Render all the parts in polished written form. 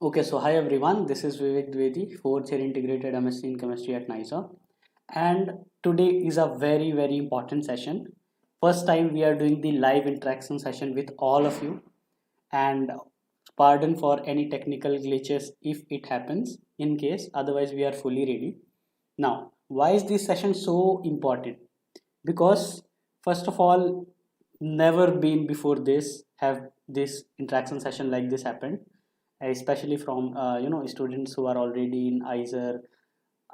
Okay, so hi everyone, this is Vivek Dwivedi, fourth year integrated MSc in chemistry at NISER, and today is a very important session. First time we are doing the live interaction session with all of you, and pardon for any technical glitches if it happens in case, otherwise we are fully ready. Now, why is this session so important? Because first of all, never been before this have this interaction session like this happened, especially from students who are already in IISER,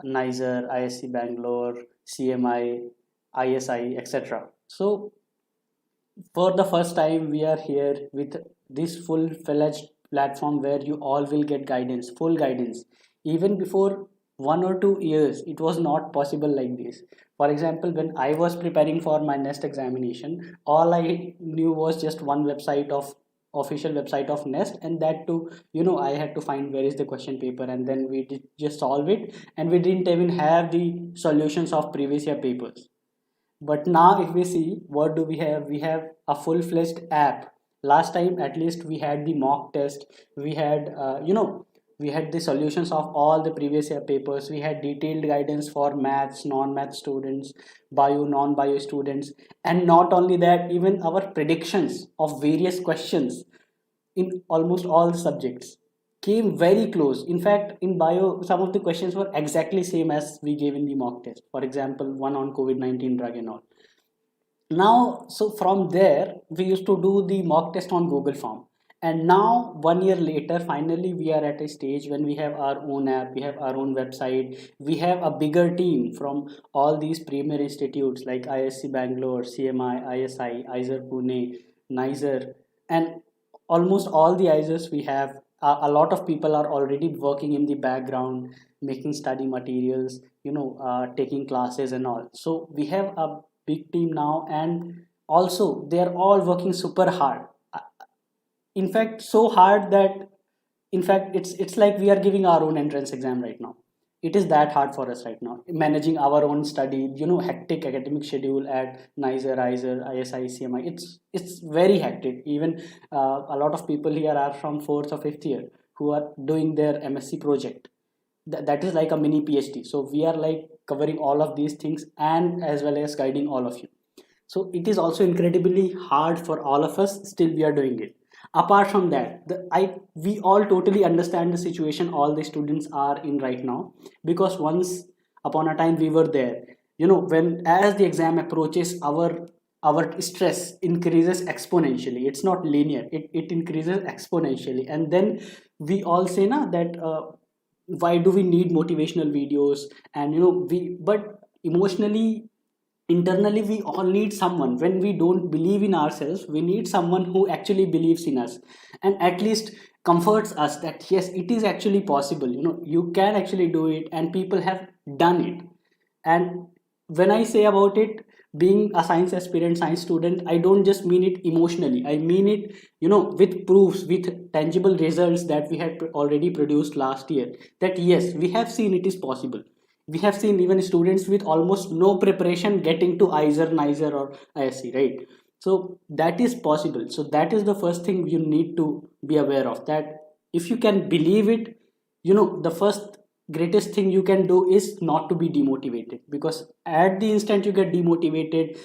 NISER, IISc Bangalore, CMI, ISI, etc. So for the first time we are here with this full-fledged platform where you all will get guidance, full guidance. Even before 1 or 2 years it was not possible like this. For example, when I was preparing for my Nest examination, all I knew was just one website of official website of Nest, and that too, I had to find where is the question paper, and then we did just solve it, and we didn't even have the solutions of previous year papers. But now if we see, what do we have a full-fledged app. Last time at least we had the mock test, we had we had the solutions of all the previous year papers, we had detailed guidance for maths, non-math students, bio, non-bio students, and not only that, even our predictions of various questions in almost all the subjects came very close. In fact, in bio, some of the questions were exactly same as we gave in the mock test. For example, one on COVID-19 drug and all. Now, so from there, we used to do the mock test on Google Form. And now, 1 year later, finally, we are at a stage when we have our own app, we have our own website, we have a bigger team from all these premier institutes like IISc Bangalore, CMI, ISI, IISER Pune, NISER, and almost all the IISERs we have. A lot of people are already working in the background, making study materials, taking classes and all. So we have a big team now, and also they are all working super hard. In fact, so hard that in fact it's like we are giving our own entrance exam right now. It is that hard for us right now, managing our own study, hectic academic schedule at NISER, IISER, ISI, CMI. It's very hectic. Even a lot of people here are from fourth or fifth year who are doing their MSc project. That is like a mini PhD. So we are like covering all of these things and as well as guiding all of you. So it is also incredibly hard for all of us, still we are doing it. Apart from that, we all totally understand the situation all the students are in right now, because once upon a time we were there. When as the exam approaches, our stress increases exponentially. It's not linear, it increases exponentially. And then we all say na that why do we need motivational videos? And we but emotionally, internally, we all need someone. When we don't believe in ourselves, we need someone who actually believes in us and at least comforts us that yes, it is actually possible. You can actually do it, and people have done it. And when I say about it, being a science aspirant, science student, I don't just mean it emotionally, I mean it with proofs, with tangible results that we had already produced last year, that yes, we have seen it is possible. We have seen even students with almost no preparation getting to IISER, NISER, or IISc, right? So that is possible. So that is the first thing you need to be aware of, that if you can believe it, the first greatest thing you can do is not to be demotivated, because at the instant you get demotivated,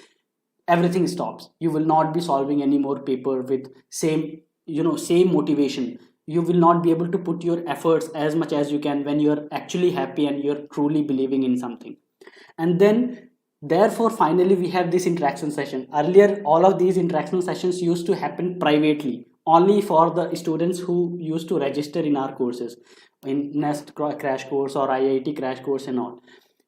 everything stops. You will not be solving any more paper with same motivation. You will not be able to put your efforts as much as you can when you're actually happy and you're truly believing in something. And then therefore finally we have this interaction session. Earlier all of these interaction sessions used to happen privately, only for the students who used to register in our courses, in Nest crash course or IIT crash course and all.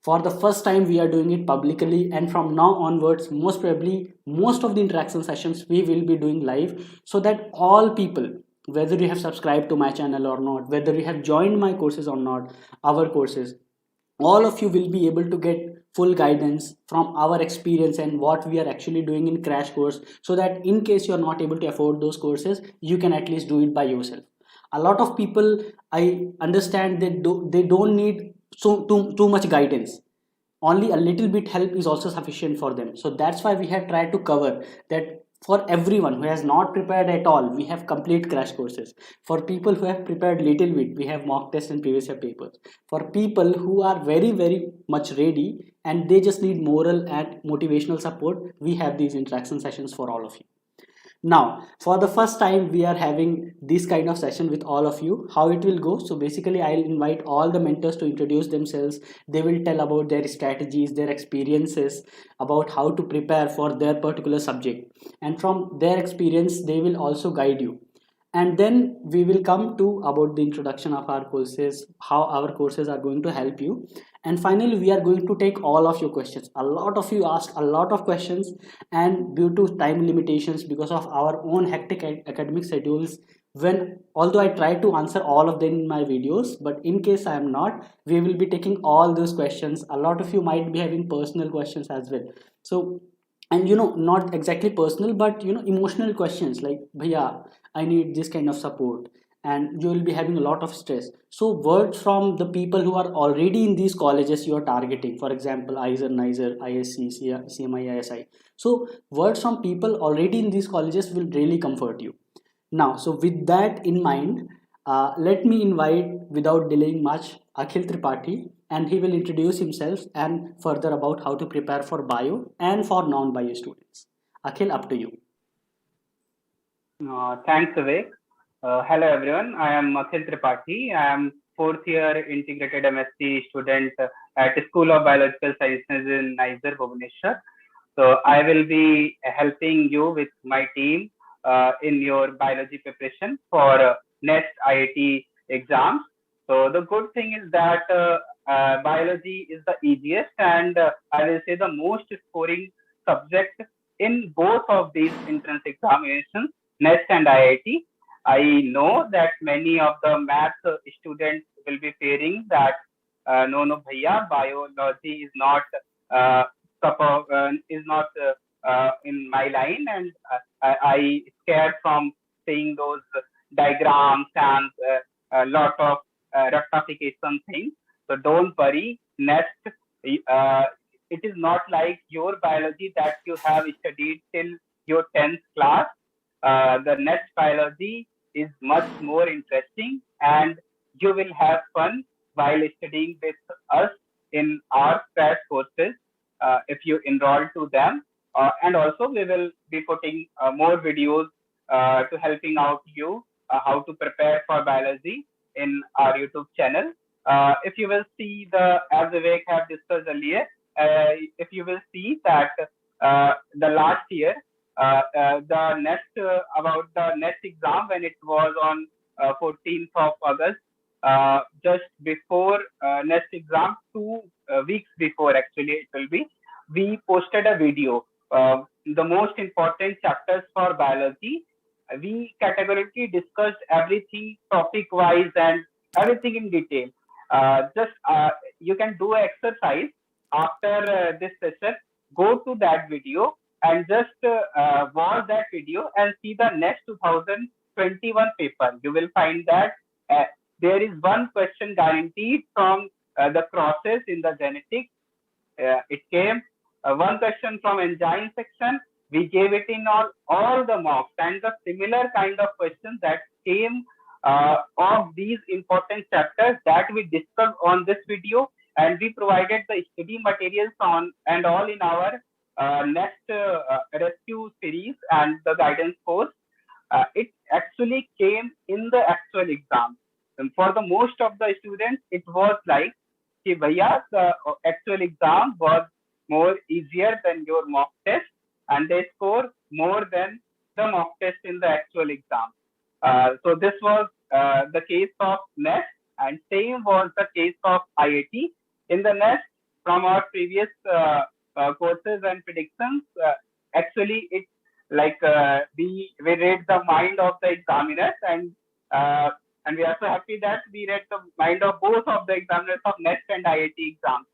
For the first time we are doing it publicly, and from now onwards most probably most of the interaction sessions we will be doing live, so that all people, whether you have subscribed to my channel or not, whether you have joined my courses or not, our courses, all of you will be able to get full guidance from our experience and what we are actually doing in crash course, so that in case you are not able to afford those courses, you can at least do it by yourself. A lot of people, I understand, they don't need too much guidance. Only a little bit help is also sufficient for them. So that's why we have tried to cover that For everyone who has not prepared at all, we have complete crash courses. For people who have prepared little bit, we have mock tests and previous year papers. For people who are very much ready and they just need moral and motivational support, we have these interaction sessions for all of you. Now, for the first time, we are having this kind of session with all of you. How it will go? So basically, I'll invite all the mentors to introduce themselves. They will tell about their strategies, their experiences, about how to prepare for their particular subject. And from their experience, they will also guide you. And then we will come to about the introduction of our courses, how our courses are going to help you. And finally, we are going to take all of your questions. A lot of you asked a lot of questions, and due to time limitations, because of our own hectic academic schedules, when although I try to answer all of them in my videos, but in case I am not, we will be taking all those questions. A lot of you might be having personal questions as well. So, and not exactly personal, but emotional questions like, bhaiya, I need this kind of support, and you will be having a lot of stress. So words from the people who are already in these colleges you are targeting, for example, IISER, NISER, IISc, CMI, ISI. So words from people already in these colleges will really comfort you. Now, so with that in mind, let me invite, without delaying much, Akhil Tripathi, and he will introduce himself and further about how to prepare for bio and for non-bio students. Akhil, up to you. Thanks, Vivek. Hello, everyone. I am Akhil Tripathi. I am fourth year integrated MSc student at School of Biological Sciences in NISER, Bhubaneswar. So I will be helping you with my team in your biology preparation for NEST IAT exams. So the good thing is that biology is the easiest and I will say the most scoring subject in both of these entrance examinations, NEST and IIT. I know that many of the math students will be fearing that no, bhaiya, biology is not uh, in my line, and I scared from seeing those diagrams and a lot of rectification things. So don't worry. Next, it is not like your biology that you have studied till your 10th class. The next biology is much more interesting, and you will have fun while studying with us in our crash courses if you enroll to them. And also, we will be putting more videos to helping out you how to prepare for biology in our YouTube channel. If you will see as Vivek have discussed earlier, if you will see that the last year, the about the next exam when it was on 14th of August, just before next exam, 2 weeks before actually it will be, we posted a video. The most important chapters for biology. We categorically discussed everything topic wise and everything in detail. Just you can do an exercise after this session. Go to that video and just watch that video and see the next 2021 paper. You will find that there is one question guaranteed from the process in the genetics. It came one question from enzyme section. We gave it in all the mocks, and the similar kind of questions that came of these important chapters that we discussed on this video, and we provided the study materials on and all in our next rescue series and the guidance course. It actually came in the actual exam. And for the most of the students, it was like, कि भैया, the actual exam was more easier than your mock test, and they score more than the mock test in the actual exam. So this was the case of NEST, and same was the case of IAT. In the NEST, from our previous courses and predictions, actually it like we read the mind of the examiners, and we are so happy that we read the mind of both of the examiners of NEST and IIT exams.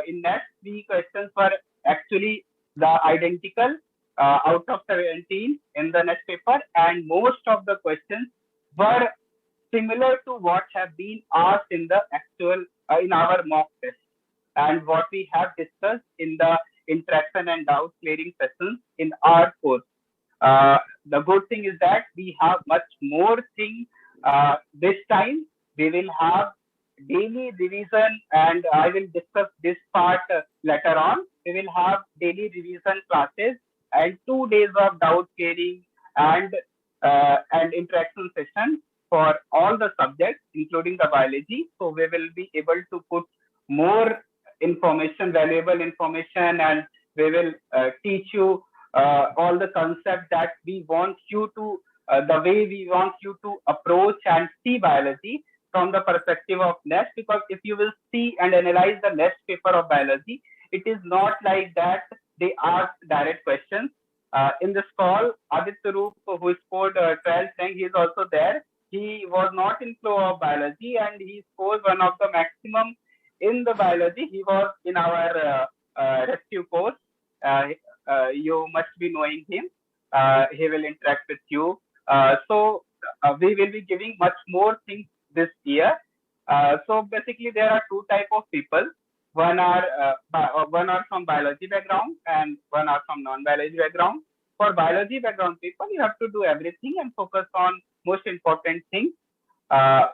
In NEST, the questions were actually the identical out of 17 in the NEST paper, and most of the questions were similar to what have been asked in the actual in our mock test and what we have discussed in the interaction and doubt clearing sessions in our course. The good thing is that we have much more thing this time. We will have daily revision, and I will discuss this part later on. We will have daily revision classes and 2 days of doubt clearing and interaction session for all the subjects, including the biology. So we will be able to put more information, valuable information, and we will teach you all the concepts that we want you to, the way we want you to approach and see biology from the perspective of NEST. Because if you will see and analyze the NEST paper of biology, it is not like that they ask direct questions. In this call, Aditya Roop, who scored 12th rank, he is also there. He was not in flow of biology and he scored one of the maximum in the biology. He was in our rescue course. You must be knowing him. He will interact with you. So we will be giving much more things this year. So basically, there are two types of people. One are from biology background and one are from non-biology background. For biology background people, you have to do everything and focus on most important things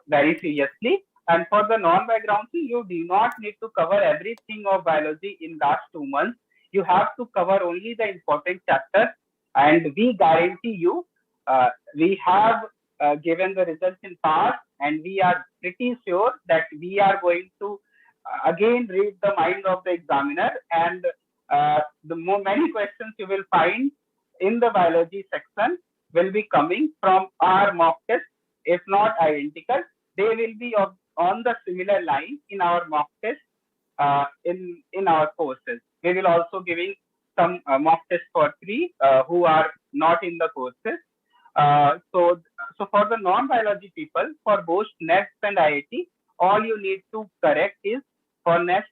very seriously. And for the non-background thing, you do not need to cover everything of biology in last 2 months. You have to cover only the important chapters, and we guarantee you, we have given the results in past, and we are pretty sure that we are going to again read the mind of the examiner, and many questions you will find in the biology section will be coming from our mock test. If not identical, they will be on the similar line in our mock test in our courses. We will also giving some mock tests for free who are not in the courses. So for the non-biology people, for both NEST and IIT, all you need to correct is for NEST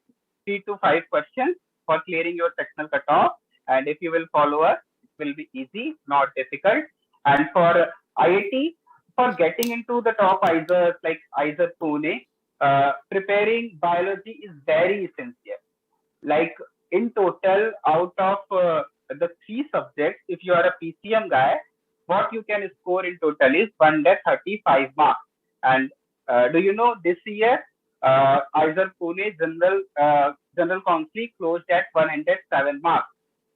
3 to 5 questions for clearing your sectional cutoff. And if you will follow us, it will be easy, not difficult. And for IIT, for getting into the top IISERs like IISER Pune, preparing biology is very essential. Like in total, out of the 3 subjects, if you are a PCM guy, what you can score in total is 135 marks. And do you know this year, IISER Pune General Council closed at 107 marks.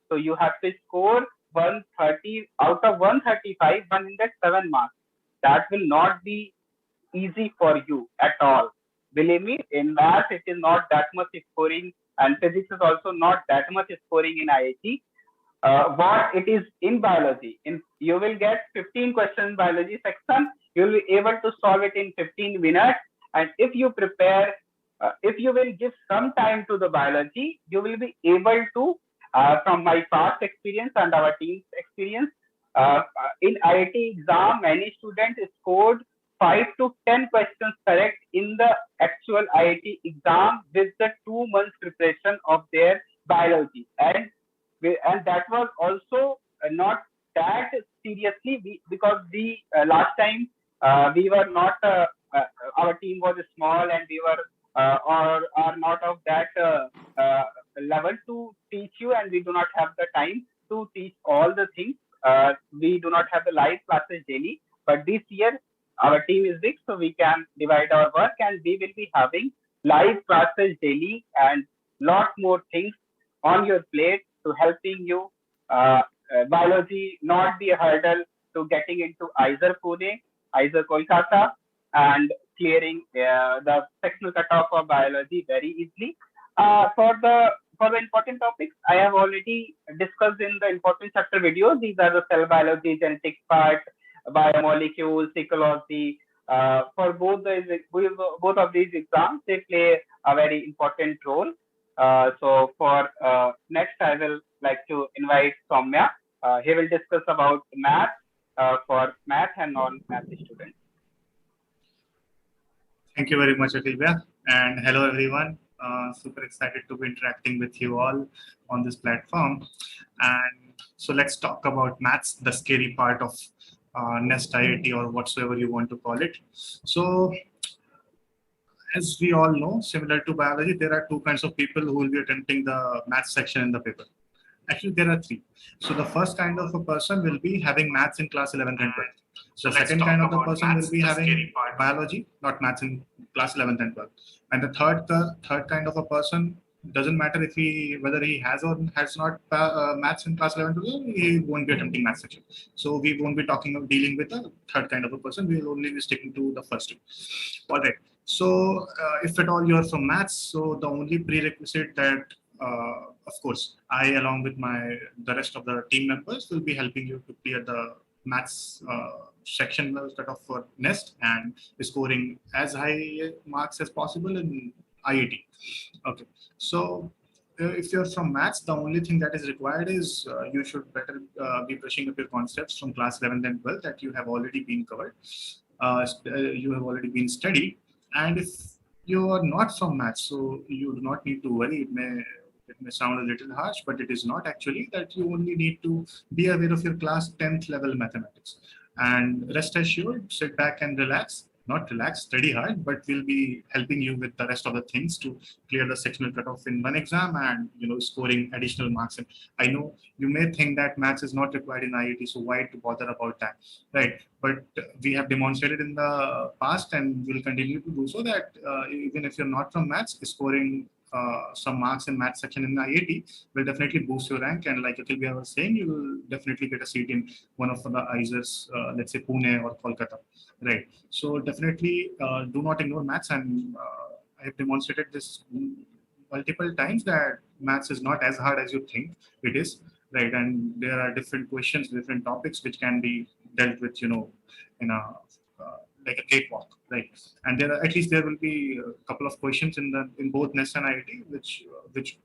So you have to score 130 out of 135, 107 marks. That will not be easy for you at all. Believe me, in math, it is not that much scoring, and physics is also not that much scoring in IIT. What it is in biology, you will get 15 questions in biology section. You will be able to solve it in 15 minutes. And if you prepare, if you will give some time to the biology, you will be able to, from my past experience and our team's experience, in IIT exam, many students scored 5 to 10 questions correct in the actual IIT exam with the 2 months preparation of their biology. And that was also not that seriously because we last time we were not, our team was small and we were or are not of that level to teach you, and we do not have the time to teach all the things. We do not have the live classes daily, but this year our team is big, so we can divide our work, and we will be having live classes daily and lot more things on your plate to helping you biology not be a hurdle to getting into IISER Pune, IISER Kolkata, and clearing the sectional cutoff of biology very easily. For the important topics, I have already discussed in the important chapter videos. These are the cell biology, genetics part, biomolecules, ecology. For both of these exams, they play a very important role. So for next, I will like to invite Soumya. He will discuss about math for math and non-math students. Thank you very much, Atilvya. And hello, everyone. Super excited to be interacting with you all on this platform. And so let's talk about maths, the scary part of NEST IAT or whatsoever you want to call it. So as we all know, similar to biology, there are 2 kinds of people who will be attempting the math section in the paper. Actually, there are three. So the first kind of a person will be having maths in class 11th and 12th. So the second kind of the person will be having biology, not maths in class 11th and 12th. And the third kind of a person, doesn't matter if whether he has or has not maths in class 11th, he won't be attempting maths section. So we won't be dealing with the third kind of a person. We will only be sticking to the first two. All right. So if at all you're from maths, so the only prerequisite that of course, I, along with the rest of the team members, will be helping you to clear the maths section cutoff for NEST and scoring as high marks as possible in IIT. Okay, so if you're from maths, the only thing that is required is you should better be brushing up your concepts from class 11th and 12th that you have already been covered, you have already been studied, and if you are not from maths, so you do not need to worry. It may sound a little harsh, but it is not actually. That you only need to be aware of your class 10th level mathematics. And rest assured, sit back and relax. Not relax, study hard, but we'll be helping you with the rest of the things to clear the sectional cutoff in one exam and scoring additional marks. And I know you may think that maths is not required in IIT, so why to bother about that, right? But we have demonstrated in the past and will continue to do so that even if you're not from maths, scoring some marks in math section in the IIT will definitely boost your rank. And like Akhil was saying, you will definitely get a seat in one of the IISERs, let's say Pune or Kolkata, right? So definitely do not ignore maths. And I have demonstrated this multiple times that maths is not as hard as you think it is, right? And there are different questions, different topics which can be dealt with, in a like a cakewalk, right? And there are, at least there will be a couple of questions in both NEST and IIT which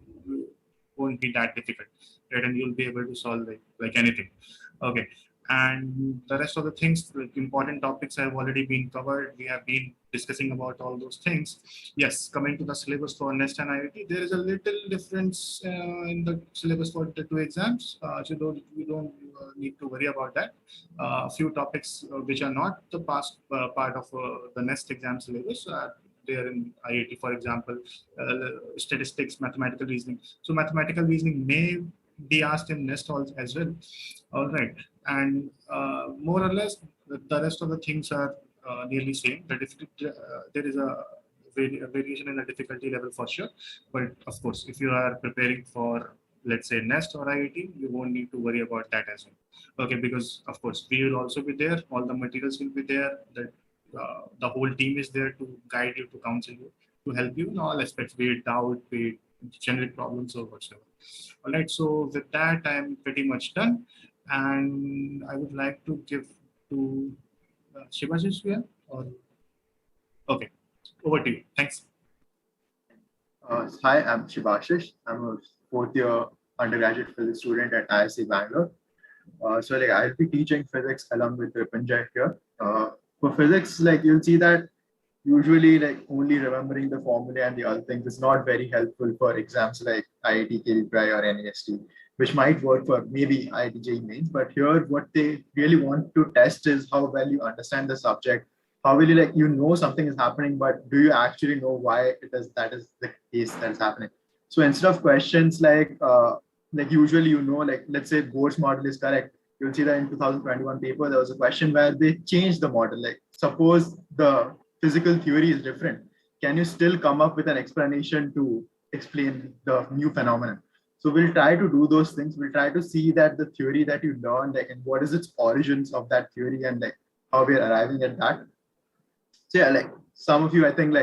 won't be that difficult, right? And you'll be able to solve like anything. Okay. And the rest of the things, like important topics, have already been covered. We have been discussing about all those things. Yes, coming to the syllabus for NEST and IIT, there is a little difference in the syllabus for the two exams. So you don't need to worry about that. A few topics which are not the past part of the NEST exam syllabus there in IIT, for example, statistics, mathematical reasoning. So mathematical reasoning may be asked in NEST as well. All right. And more or less, the rest of the things are nearly same. There is a variation in the difficulty level for sure. But of course, if you are preparing for, let's say, NEST or IIT, you won't need to worry about that as well. Okay, because of course, we will also be there. All the materials will be there. The whole team is there to guide you, to counsel you, to help you in all aspects, be it doubt, be it generic problems or whatsoever. All right, so with that, I'm pretty much done. And I would like to give to Shivashish here. Okay, over to you. Thanks. Hi, I'm Shivashish. I'm a fourth year undergraduate physics student at IISc Bangalore. So I'll be teaching physics along with Ripanjay here. For physics, you'll see that usually only remembering the formula and the other things is not very helpful for exams like IIT, KVPY or NEST, which might work for maybe IIT JEE mains. But here, what they really want to test is how well you understand the subject. How will you something is happening, but do you actually know why that is the case that is happening? So instead of questions usually let's say Bohr's model is correct, you'll see that in 2021 paper there was a question where they changed the model. Suppose the physical theory is different, can you still come up with an explanation to explain the new phenomenon? So we'll try to do those things. We'll try to see that the theory that you learned, and what is its origins of that theory, and how we're arriving at that. So yeah, some of you, I think,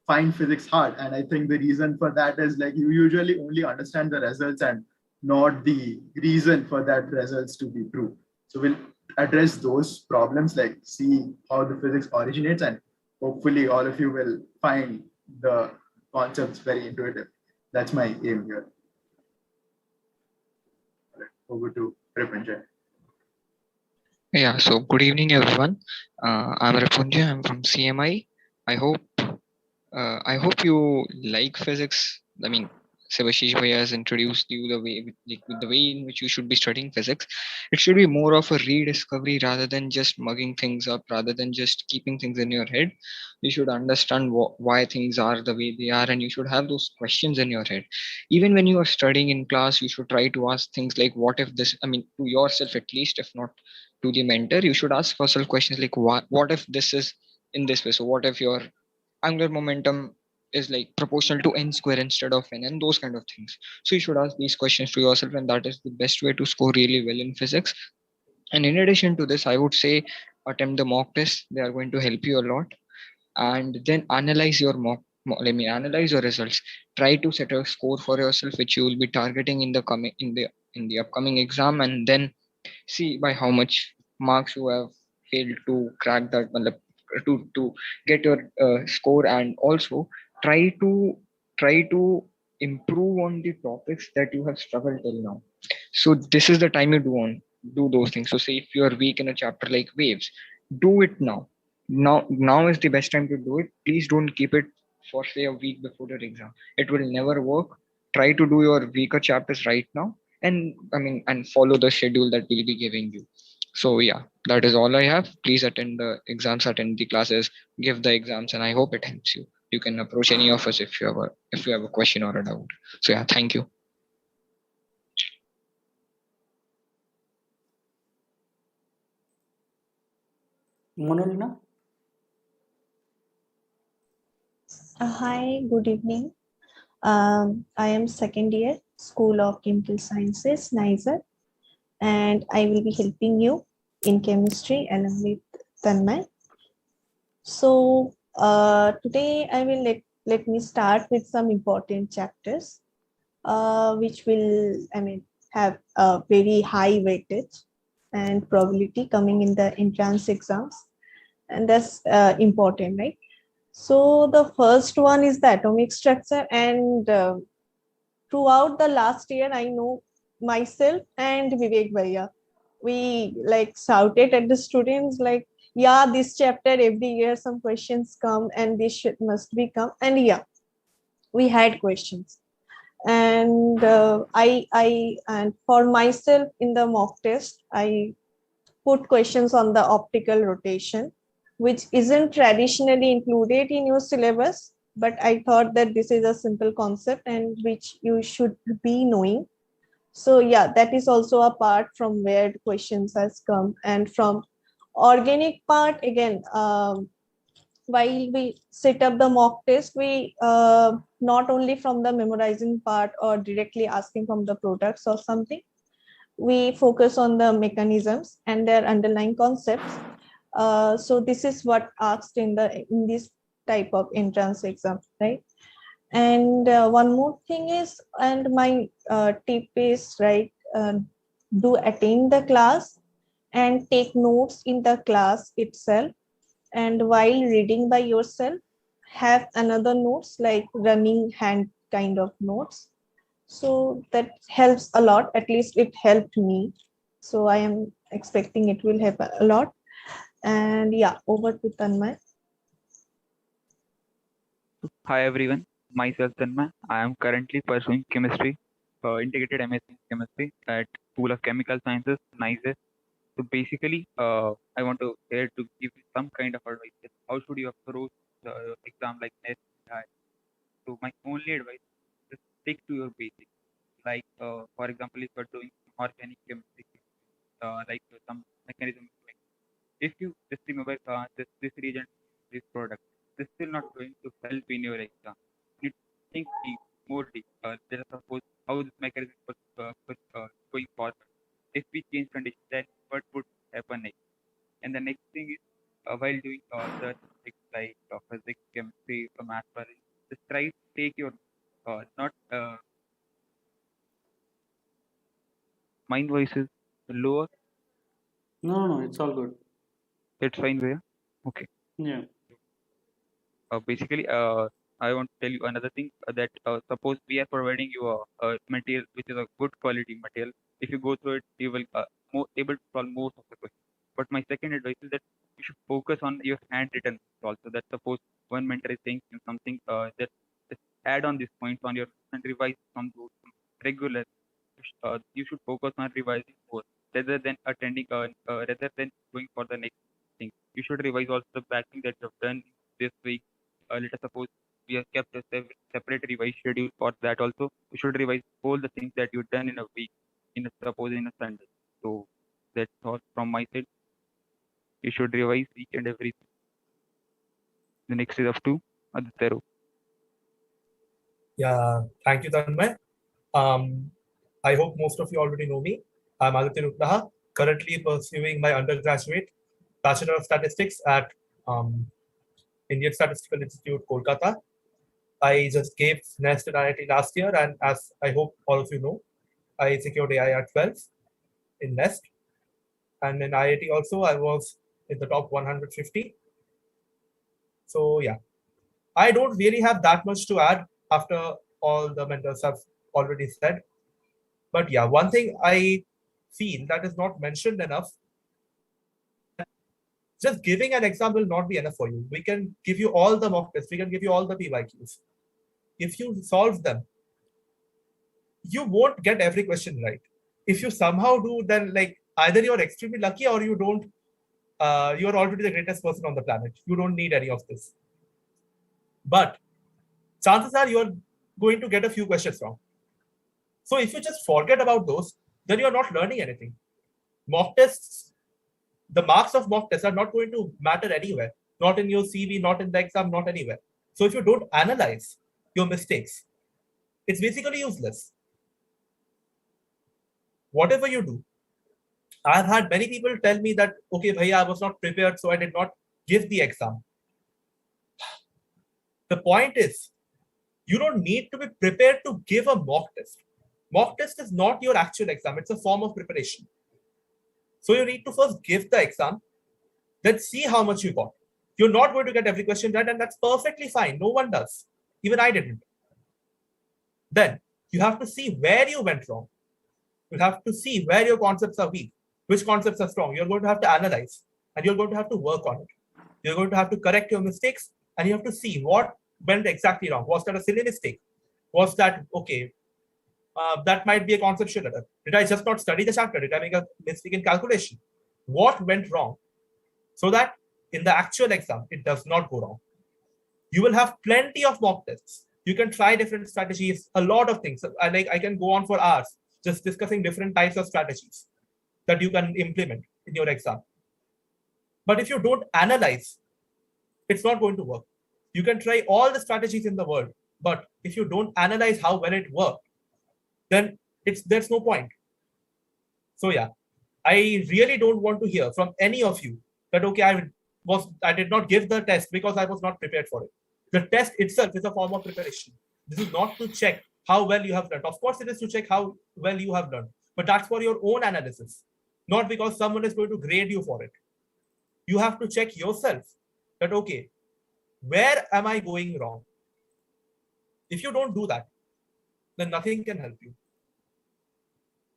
find physics hard. And I think the reason for that is you usually only understand the results and not the reason for that results to be true. So we'll address those problems, see how the physics originates, and hopefully all of you will find the concepts very intuitive. That's my aim here. Over to Ripanjay. Yeah, so good evening, everyone. I'm Ripunjay. I'm from CMI. I hope you like physics. I mean, Sebashish Bhaiya has introduced you the way in which you should be studying physics. It should be more of a rediscovery rather than just mugging things up, rather than just keeping things in your head. You should understand why things are the way they are, and you should have those questions in your head. Even when you are studying in class, you should try to ask things like, what if this, I mean, to yourself at least, if not to the mentor, you should ask yourself questions like, what if this is in this way? So what if your angular momentum is like proportional to n square instead of n, and those kind of things. So you should ask these questions to yourself, and that is the best way to score really well in physics. And in addition to this, I would say attempt the mock tests. They are going to help you a lot. And then analyze your analyze your results. Try to set a score for yourself which you will be targeting in the upcoming exam, and then see by how much marks you have failed to crack that, to get your score. And also try to improve on the topics that you have struggled till now. So this is the time you do those things. So say if you are weak in a chapter like waves, do it now. Now is the best time to do it. Please don't keep it for say a week before your exam. It will never work. Try to do your weaker chapters right now, and follow the schedule that we'll be giving you. So yeah, that is all I have. Please attend the exams, attend the classes, give the exams, and I hope it helps you. You can approach any of us if you have a question or a doubt. So yeah, thank you. Monolina? Hi, good evening. I am second year, School of Chemical Sciences, NISER, and I will be helping you in chemistry along with Tanmay. So today I will let me start with some important chapters, which will, have a very high weightage and probability coming in the entrance exams. And that's important, right? So the first one is the atomic structure, and throughout the last year, I know myself and Vivek Bhaiya, we like shouted at the students like, yeah, this chapter every year some questions come and this must be come. And yeah, we had questions. And and for myself in the mock test, I put questions on the optical rotation, which isn't traditionally included in your syllabus, but I thought that this is a simple concept and which you should be knowing. So yeah, that is also a part from where the questions has come. And from organic part, again, while we set up the mock test, we not only from the memorizing part or directly asking from the products or something, we focus on the mechanisms and their underlying concepts. So this is what asked in this type of entrance exam, right? And one more thing is, and my tip is, right, do attend the class and take notes in the class itself. And while reading by yourself, have another notes like running hand kind of notes. So that helps a lot. At least it helped me. So I am expecting it will help a lot. And yeah, over to Tanmay. Hi everyone, myself Tanmay. I am currently pursuing chemistry, integrated MSc in chemistry at School of Chemical Sciences, NISER. So basically, I want to here to give you some kind of advice. How should you approach the exam like NEST and IAT? So my only advice is stick to your basics. Like for example, if you're doing organic chemistry, some mechanism, if you just remember this reagent, this product, this is not going to help in your exam. You need to think deep, more deep. Let us suppose how this mechanism going forward. If we change condition, then what would happen next? And the next thing is while doing the things like physics, chemistry, math, just try to take your not mind voices lower. No, it's all good. It's fine where. Okay. Yeah. Basically, I want to tell you another thing that suppose we are providing you a material which is a good quality material. If you go through it, you will able to solve most of the questions. But my second advice is that you should focus on your handwritten also. That suppose one mentor is saying something that just add on these points on your and revise from those regular. You should focus on revising more rather than rather than going for the next thing. You should revise also the batching that you have done this week. Let us suppose we have kept a separate revise schedule for that also. You should revise all the things that you've done in a week, suppose in a Sunday. So that's all from my side. You should revise each and everything. The next is up to Aditya. Yeah, thank you, Tanmay. I hope most of you already know me. I'm Aditya Rupraha, currently pursuing my undergraduate Bachelor of Statistics at Indian Statistical Institute, Kolkata. I just gave Nest and IAT last year, and as I hope all of you know, I secured AI at 12 in Nest. And in IAT also, I was in the top 150. So yeah, I don't really have that much to add after all the mentors have already said. But yeah, one thing I feel that is not mentioned enough, just giving an exam will not be enough for you. We can give you all the mock tests, we can give you all the PYQs. If you solve them, you won't get every question right. If you somehow do, then like either you're extremely lucky or you don't, you're already the greatest person on the planet. You don't need any of this. But chances are you're going to get a few questions wrong. So if you just forget about those, then you're not learning anything. Mock tests, the marks of mock tests are not going to matter anywhere. Not in your CV, not in the exam, not anywhere. So if you don't analyze your mistakes, it's basically useless. Whatever you do, I've had many people tell me that, okay, bhaiya, I was not prepared, so I did not give the exam. The point is, you don't need to be prepared to give a mock test. Mock test is not your actual exam. It's a form of preparation. So you need to first give the exam, then see how much you got. You're not going to get every question right, and that's perfectly fine. No one does. Even I didn't. Then you have to see where you went wrong. You have to see where your concepts are weak, which concepts are strong. You're going to have to analyze, and you're going to have to work on it. You're going to have to correct your mistakes, and you have to see what went exactly wrong. Was that a silly mistake? Was that, okay, that might be a conceptual error. Did I just not study the chapter? Did I make a mistake in calculation? What went wrong? So that in the actual exam, it does not go wrong. You will have plenty of mock tests. You can try different strategies, a lot of things. I can go on for hours just discussing different types of strategies that you can implement in your exam. But if you don't analyze, it's not going to work. You can try all the strategies in the world, but if you don't analyze how well it worked, then there's no point. So yeah, I really don't want to hear from any of you that, okay, I did not give the test because I was not prepared for it. The test itself is a form of preparation. This is not to check how well you have learned. Of course, it is to check how well you have learned, but that's for your own analysis, not because someone is going to grade you for it. You have to check yourself that, okay, where am I going wrong? If you don't do that, then nothing can help you.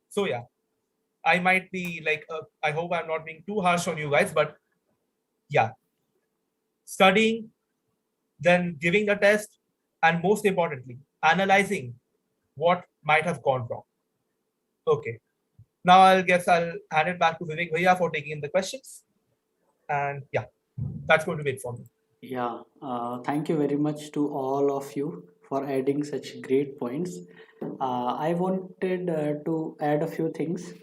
So yeah, I might be like, I hope I'm not being too harsh on you guys, but yeah, studying, then giving a test, and most importantly, analyzing what might have gone wrong. Okay, now I'll hand it back to Vivek Bhaiya for taking in the questions. And yeah, that's going to be it for me. Yeah, thank you very much to all of you for adding such great points. I wanted to add a few things.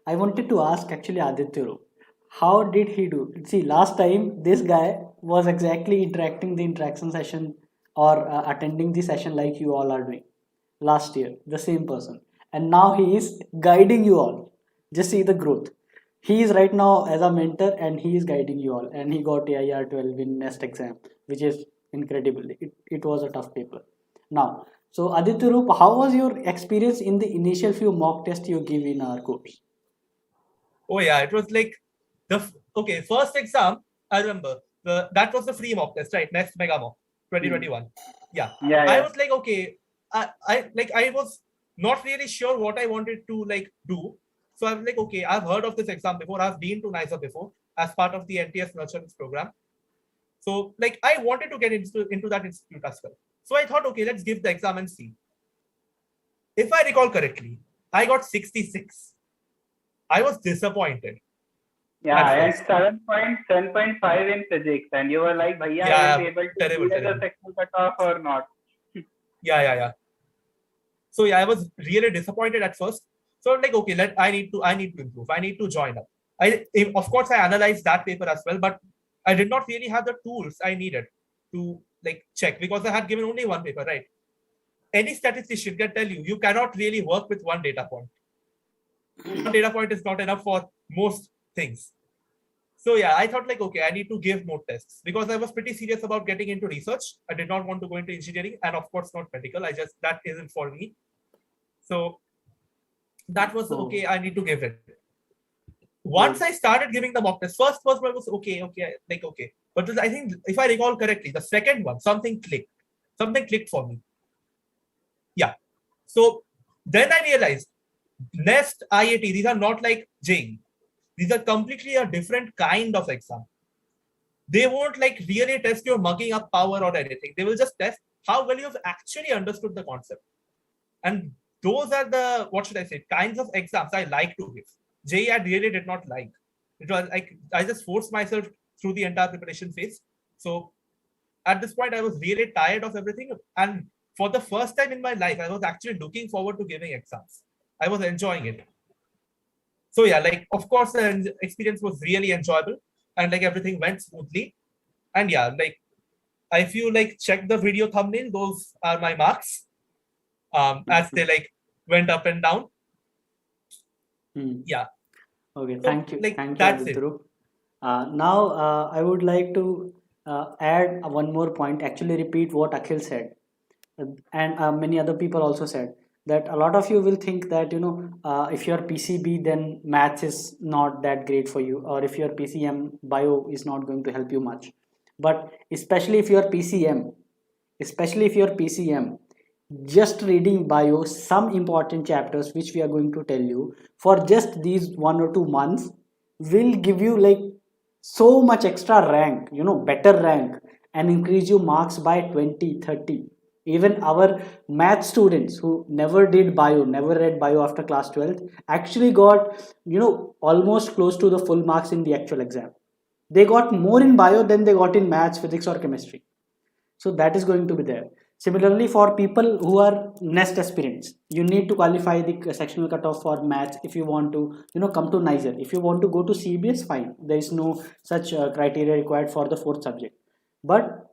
I wanted to ask actually Aditya, how did he do? See, last time this guy was exactly interacting the interaction session or attending the session like you all are doing last year, the same person. And now he is guiding you all. Just see the growth. He is right now as a mentor and he is guiding you all. And he got AIR 12 in Nest exam, which is incredible. It was a tough paper. Now, so Aditya Roop, how was your experience in the initial few mock tests you give in our course? Oh yeah, it was like first exam, I remember that was the free mock test, right? Next mega mock 2021. Yeah. I was like, okay, I was not really sure what I wanted to like do. So I was like, okay, I've heard of this exam before. I've been to NISER before as part of the NTS Nurturance program. So like I wanted to get into that institute as well. So I thought, okay, let's give the exam and see. If I recall correctly, I got 66. I was disappointed. Yeah, at and first. 7.5 in physics, and you were like, "Bhaiya, Yeah, I will be able to terrible, clear the terrible. sectional cutoff or not." Yeah. So yeah, I was really disappointed at first. So I'm like, okay, I need to improve. I need to join up. Of course I analyzed that paper as well, but I did not really have the tools I needed to like check, because I had given only one paper, right? Any statistician can tell you, you cannot really work with one data point. One data point is not enough for most things. So yeah, I thought like, okay, I need to give more tests, because I was pretty serious about getting into research. I did not want to go into engineering, and of course not medical. That isn't for me. So that was okay. I need to give it. Once I started giving the mock test, first one was okay. But I think if I recall correctly, the second one, something clicked for me. Yeah. So then I realized Nest IAT, these are not like JEE. These are completely a different kind of exam. They won't like really test your mugging up power or anything. They will just test how well you've actually understood the concept. And those are the, what should I say, kinds of exams I like to give. JEE I really did not like. It was like, I just forced myself through the entire preparation phase. So at this point, I was really tired of everything. And for the first time in my life, I was actually looking forward to giving exams. I was enjoying it. So yeah, like, of course, the experience was really enjoyable, and like everything went smoothly. And yeah, like, if you like check the video thumbnail, those are my marks as they like went up and down. Yeah. Okay, So, thank you. like, Thank you, that's it. Aditya. Now, I would like to add one more point, actually repeat what Akhil said. And many other people also said that a lot of you will think that, if you're PCB, then maths is not that great for you, or if you're PCM, bio is not going to help you much. But especially if you're PCM, just reading bio, some important chapters which we are going to tell you for just these 1 or 2 months will give you like so much extra rank, better rank, and increase your marks by 20, 30. Even our math students who never read bio after class 12th, actually got, almost close to the full marks in the actual exam. They got more in bio than they got in maths, physics, or chemistry. So that is going to be there. Similarly, for people who are NEST aspirants, you need to qualify the sectional cutoff for maths if you want to, come to NISER. If you want to go to CBS, fine. There is no such criteria required for the fourth subject. But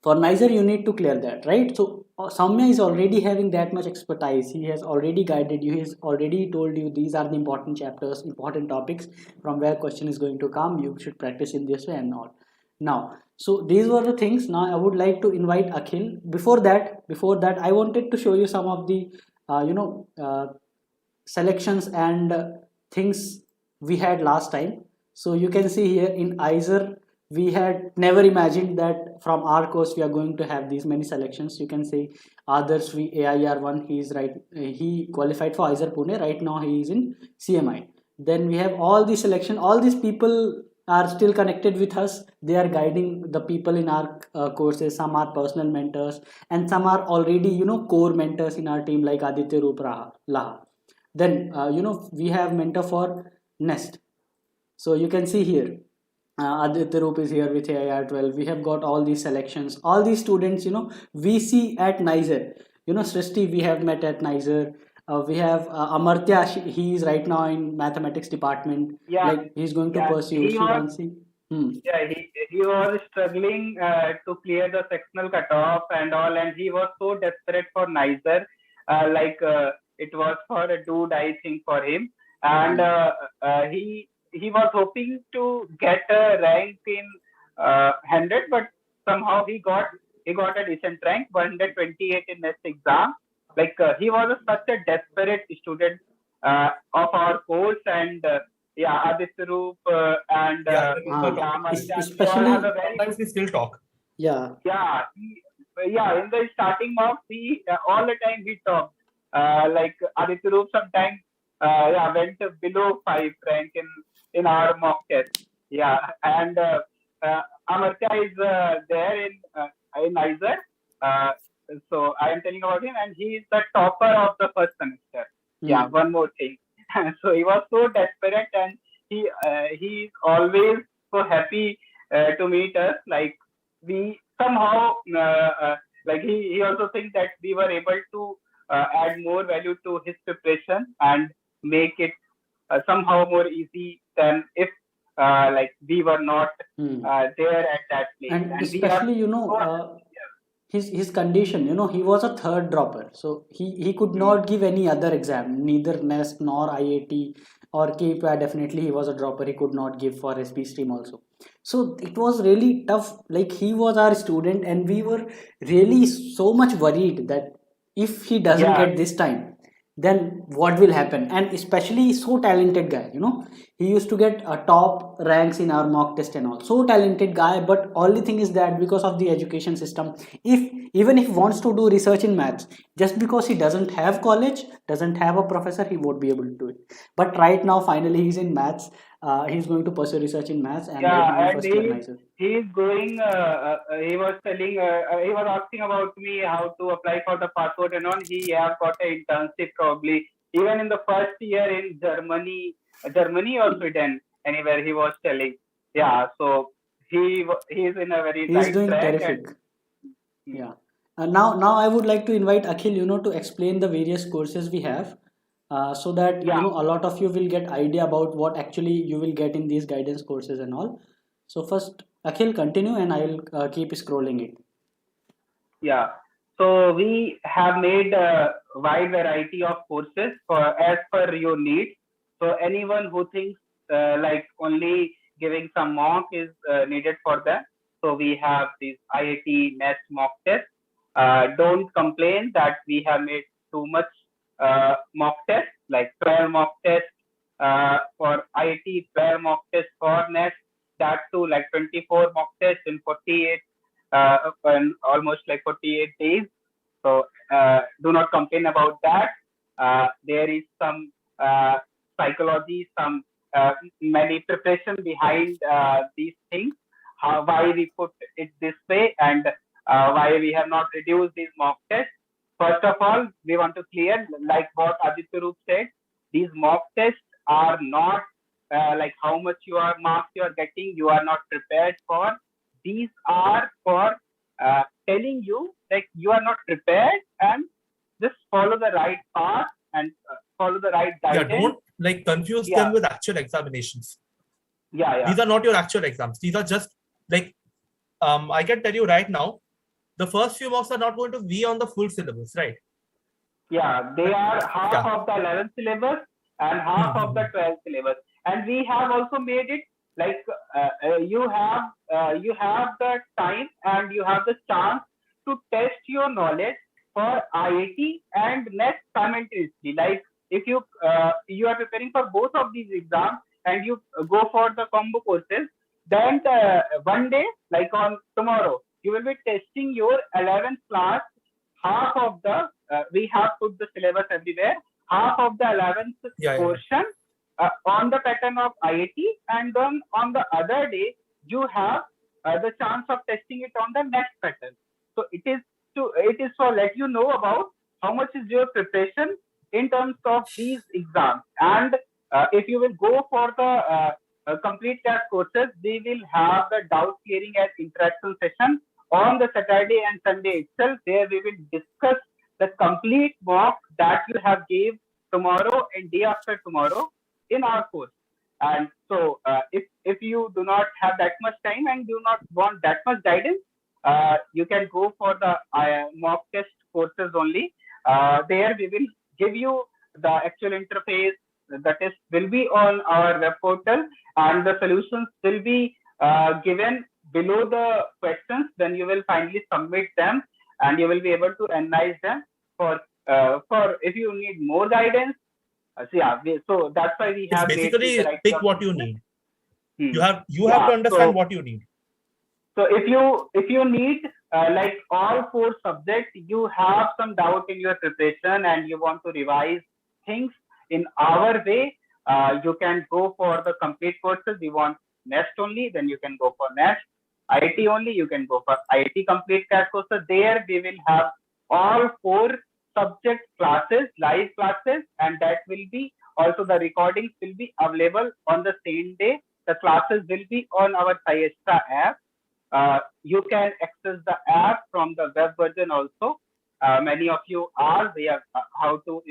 for NISER, you need to clear that, right? So Soumya is already having that much expertise. He has already guided you. He has already told you these are the important chapters, important topics from where question is going to come. You should practice in this way and all. Now, so these were the things. Now I would like to invite Akhil. Before that, I wanted to show you some of the selections and things we had last time. So you can see here in IISER, we had never imagined that from our course we are going to have these many selections. You can see others, we AIR1, he qualified for IISER Pune. Right now he is in CMI. Then we have all these selection. All these people are still connected with us. They are guiding the people in our courses. Some are personal mentors, and some are already core mentors in our team, like Aditya Laha. Then we have mentor for Nest. So you can see here Aditya Roop is here with AIR12. We have got all these selections, all these students, we see at NISER. Srishti, we have met at NISER. We have Amartya, he is right now in mathematics department. Yeah, like he's going to pursue Shivansi. Yeah, he was struggling to clear the sectional cutoff and all, and he was so desperate for NISER. It was for a dude, I think, for him, and he was hoping to get a rank in 100, but somehow he got a decent rank, 128 in next exam. He was such a desperate student of our course, and Aditya Roop and especially have a very Sometimes we still talk. Yeah. In the starting marks, he all the time he talked. Aditya Roop sometimes went below 5 rank in our mock test. Yeah, and Amartya is there in NISER. so I am telling about him, and he is the topper of the first semester. Yeah, one more thing. So he was so desperate, and he is always so happy to meet us. Like we somehow like he also thinks that we were able to add more value to his preparation and make it somehow more easy than if like we were not there at that place. And we especially, are his condition, he was a third dropper, so he could not give any other exam, neither Nest nor IAT or KVPY. Definitely he was a dropper, he could not give for SP stream also. So it was really tough. Like, he was our student, and we were really so much worried that if he doesn't get this time, then what will happen. And especially, so talented guy, he used to get top ranks in our mock test and all. So talented guy, but only thing is that because of the education system, even if he wants to do research in maths, just because he doesn't have college, doesn't have a professor, he won't be able to do it. But right now, finally, he's in maths. He's going to pursue research in maths, and he's going. He was telling. He was asking about me how to apply for the passport and on. He have got an internship probably even in the first year in Germany or Sweden, anywhere he was telling. Yeah, so he's in a very. He's doing terrific. Yeah. Now I would like to invite Akhil, to explain the various courses we have. So that a lot of you will get idea about what actually you will get in these guidance courses and all. So first, Akhil, continue, and I will keep scrolling it. Yeah. So we have made a wide variety of courses as per your needs. So anyone who thinks like only giving some mock is needed for them. So we have these IIT NEST mock tests. Don't complain that we have made too much mock test, like 12 mock test for IIT, 12 mock test for NEST, that too like 24 mock tests in 48 and almost like 48 days. So do not complain about that. There is some psychology, some many preparation behind these things, why we put it this way, and why we have not reduced these mock tests. First of all, we want to clear, like what Aditya said, these mock tests are not like how much marks you are getting, you are not prepared for. These are for telling you like you are not prepared, and just follow the right path and follow the right guidance. Yeah, don't like confuse them with actual examinations. Yeah. These are not your actual exams. These are just like, I can tell you right now, the first few mocks are not going to be on the full syllabus, right? Yeah, they are half of the 11th syllabus and half of the 12th syllabus. And we have also made it like you have the time and you have the chance to test your knowledge for IIT and NEST simultaneously. Like if you are preparing for both of these exams and you go for the combo courses, then one day, like on tomorrow, you will be testing your 11th class. Half of the we have put the syllabus everywhere. Half of the 11th portion on the pattern of IIT, and then on the other day you have the chance of testing it on the next pattern. So it is for let you know about how much is your preparation in terms of these exams. And if you will go for the complete class courses, we will have the doubt clearing and interaction session on the Saturday and Sunday itself. There we will discuss the complete mock that you have gave tomorrow and day after tomorrow in our course. And so if you do not have that much time and do not want that much guidance, you can go for the mock test courses only. There we will give you the actual interface. The test will be on our web portal, and the solutions will be given below the questions. Then you will finally submit them, and you will be able to analyze them for if you need more guidance. So that's why we have basically pick what you need. You have to understand what you need. So if you need like all 4 subjects, you have some doubt in your preparation and you want to revise things in our way, you can go for the complete courses. You want NEST only, then you can go for NEST. IIT only, you can go for IIT complete class courses. There we will have all 4 subject classes, live classes, and that will be also the recordings will be available on the same day. The classes will be on our SciAstra app. You can access the app from the web version also. Many of you asked how to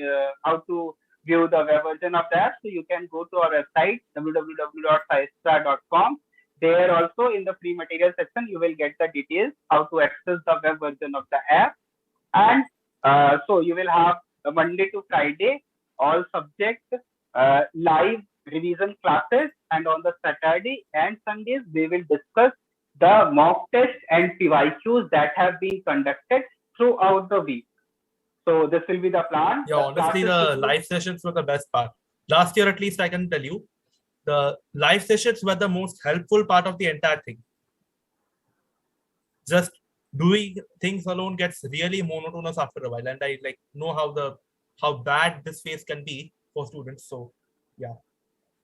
view the web version of the app. So you can go to our website www.sciastra.com. There also in the free material section you will get the details how to access the web version of the app. And so you will have Monday to Friday all subject live revision classes, and on the Saturday and Sundays we will discuss the mock test and PYQs that have been conducted throughout the week. So this will be the plan. Yeah, honestly, the live sessions were the best part. Last year, at least, I can tell you, the live sessions were the most helpful part of the entire thing. Just doing things alone gets really monotonous after a while, and I know how bad this phase can be for students. So yeah,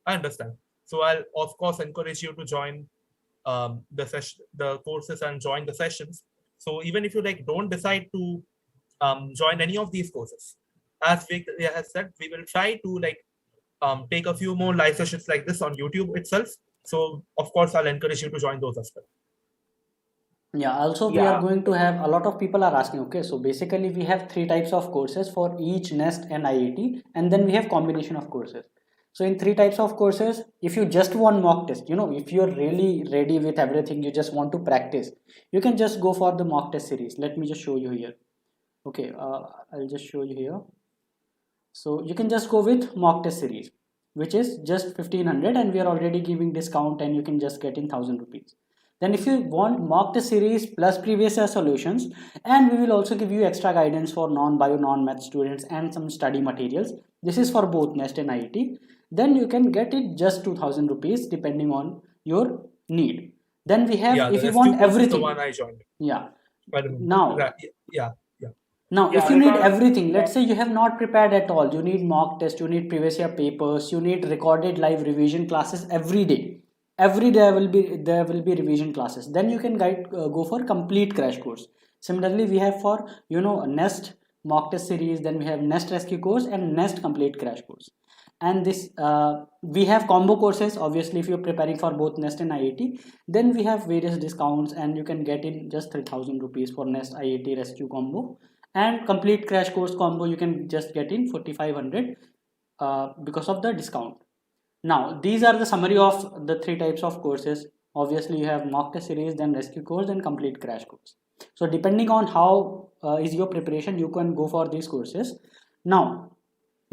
I understand. So I'll of course encourage you to join the courses and join the sessions. So even if you don't decide to join any of these courses, as Vivek has said, we will try to take a few more live sessions like this on YouTube itself. So of course I'll encourage you to join those as well. Yeah, also we are going to have a lot of people are asking, okay, so basically we have 3 types of courses for each NEST and IAT, and then we have combination of courses. So in 3 types of courses, if you just want mock test, if you're really ready with everything, you just want to practice, you can just go for the mock test series. Let me just show you here. Okay, I'll just show you here. So you can just go with mock test series, which is just 1500, and we are already giving discount, and you can just get in 1000 rupees. Then if you want mock test series plus previous year solutions, and we will also give you extra guidance for non-bio, non-math students and some study materials. This is for both NEST and IIT. Then you can get it just 2000 rupees depending on your need. Then we have, if you want everything. The one I joined. Yeah. Now. Now, if you need everything, let's say you have not prepared at all, you need mock test, you need previous year papers, you need recorded live revision classes every day. Every day there will be revision classes. Then you can go for complete crash course. Similarly, we have for NEST mock test series, then we have NEST rescue course and NEST complete crash course. And this we have combo courses. Obviously, if you're preparing for both NEST and IIT, then we have various discounts, and you can get in just 3000 rupees for NEST IIT rescue combo, and complete crash course combo you can just get in 4500 because of the discount. Now, these are the summary of the 3 types of courses. Obviously, you have mock test series, then rescue course, and complete crash course. So depending on how is your preparation, you can go for these courses. Now,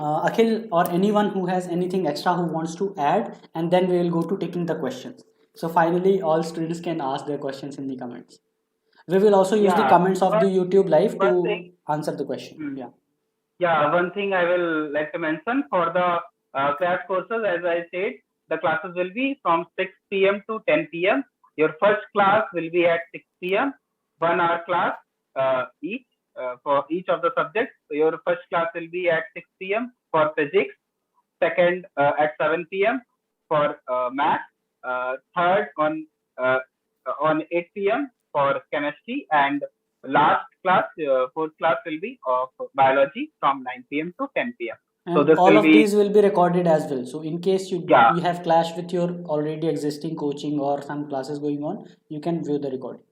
Akhil or anyone who has anything extra who wants to add, and then we will go to taking the questions. So finally, all students can ask their questions in the comments. We will also use the comments of the YouTube live to answer the question. Yeah, one thing I will like to mention for the crash courses, as I said, the classes will be from 6 p.m. to 10 p.m. Your first class will be at 6 p.m. 1 hour class each for each of the subjects. So your first class will be at 6 p.m. for physics, second at 7 p.m. for math, third on 8 p.m. for chemistry, and last class, fourth class will be of biology from 9 p.m. to 10 p.m. And so this all of these will be recorded as well. So in case you have clash with your already existing coaching or some classes going on, you can view the recording.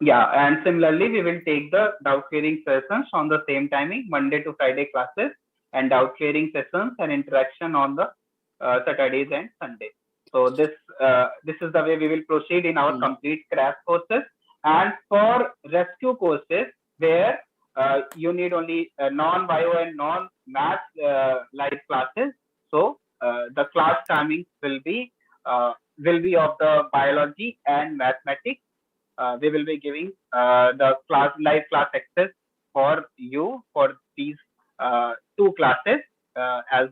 Yeah, and similarly, we will take the doubt clearing sessions on the same timing, Monday to Friday classes, and doubt clearing sessions and interaction on the Saturdays and Sundays. So this is the way we will proceed in our complete crash courses. And for rescue courses, where you need only non-bio and non-math live classes. So the class timings will be of the biology and mathematics. We will be giving the live class access for you for these 2 classes as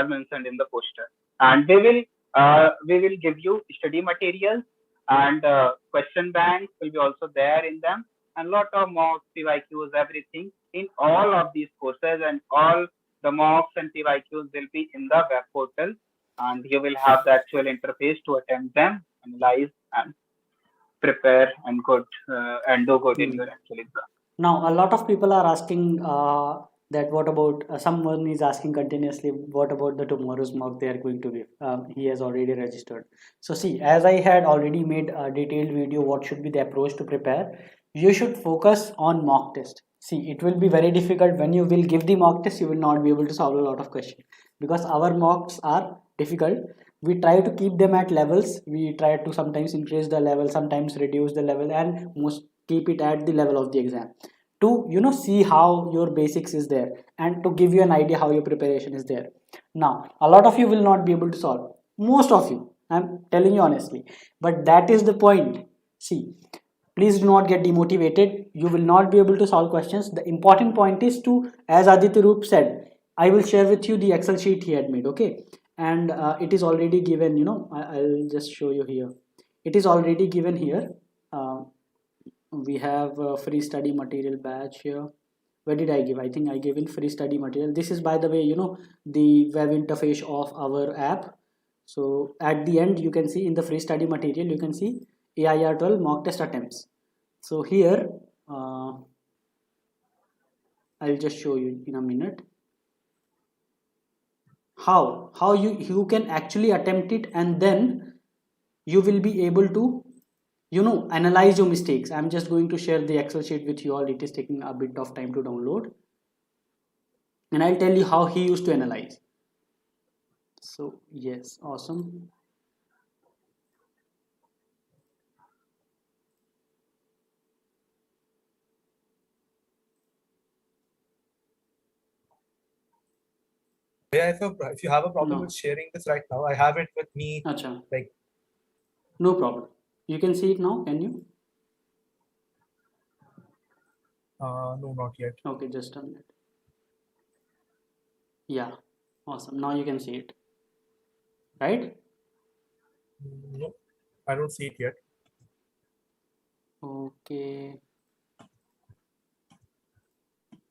mentioned in the poster. And we will give you study materials, and question banks will be also there in them, and lot of mocks, PYQs, everything in all of these courses, and all the mocks and PYQs will be in the web portal, and you will have the actual interface to attempt them, analyze, and prepare and do good in your actual exam. Now, a lot of people are asking that what about someone is asking continuously, what about the tomorrow's mock they are going to give? He has already registered. So see, as I had already made a detailed video, what should be the approach to prepare? You should focus on mock test. See, it will be very difficult when you will give the mock test, you will not be able to solve a lot of questions because our mocks are difficult. We try to keep them at levels. We try to sometimes increase the level, sometimes reduce the level, and most keep it at the level of the exam to see how your basics is there and to give you an idea how your preparation is there. Now, a lot of you will not be able to solve, most of you, I'm telling you honestly, but that is the point. See, please do not get demotivated. You will not be able to solve questions. The important point is to, as Aditya Roop said, I will share with you the Excel sheet he had made, okay? And it is already given, I'll just show you here. It is already given here. We have a free study material batch here. Where did I give? I think I gave in free study material. This is, by the way, the web interface of our app. So at the end, you can see in the free study material, you can see AIR 12 mock test attempts. So here, I'll just show you in a minute how you can actually attempt it, and then you will be able to analyze your mistakes. I'm just going to share the Excel sheet with you all. It is taking a bit of time to download, and I'll tell you how he used to analyze. So yes, awesome. Yeah, if you have a problem with sharing this right now, I have it with me. Achha. Like, no problem. You can see it now, can you? no, not yet. Okay, just a minute. Yeah, awesome. Now you can see it, right? No, I don't see it yet. Okay.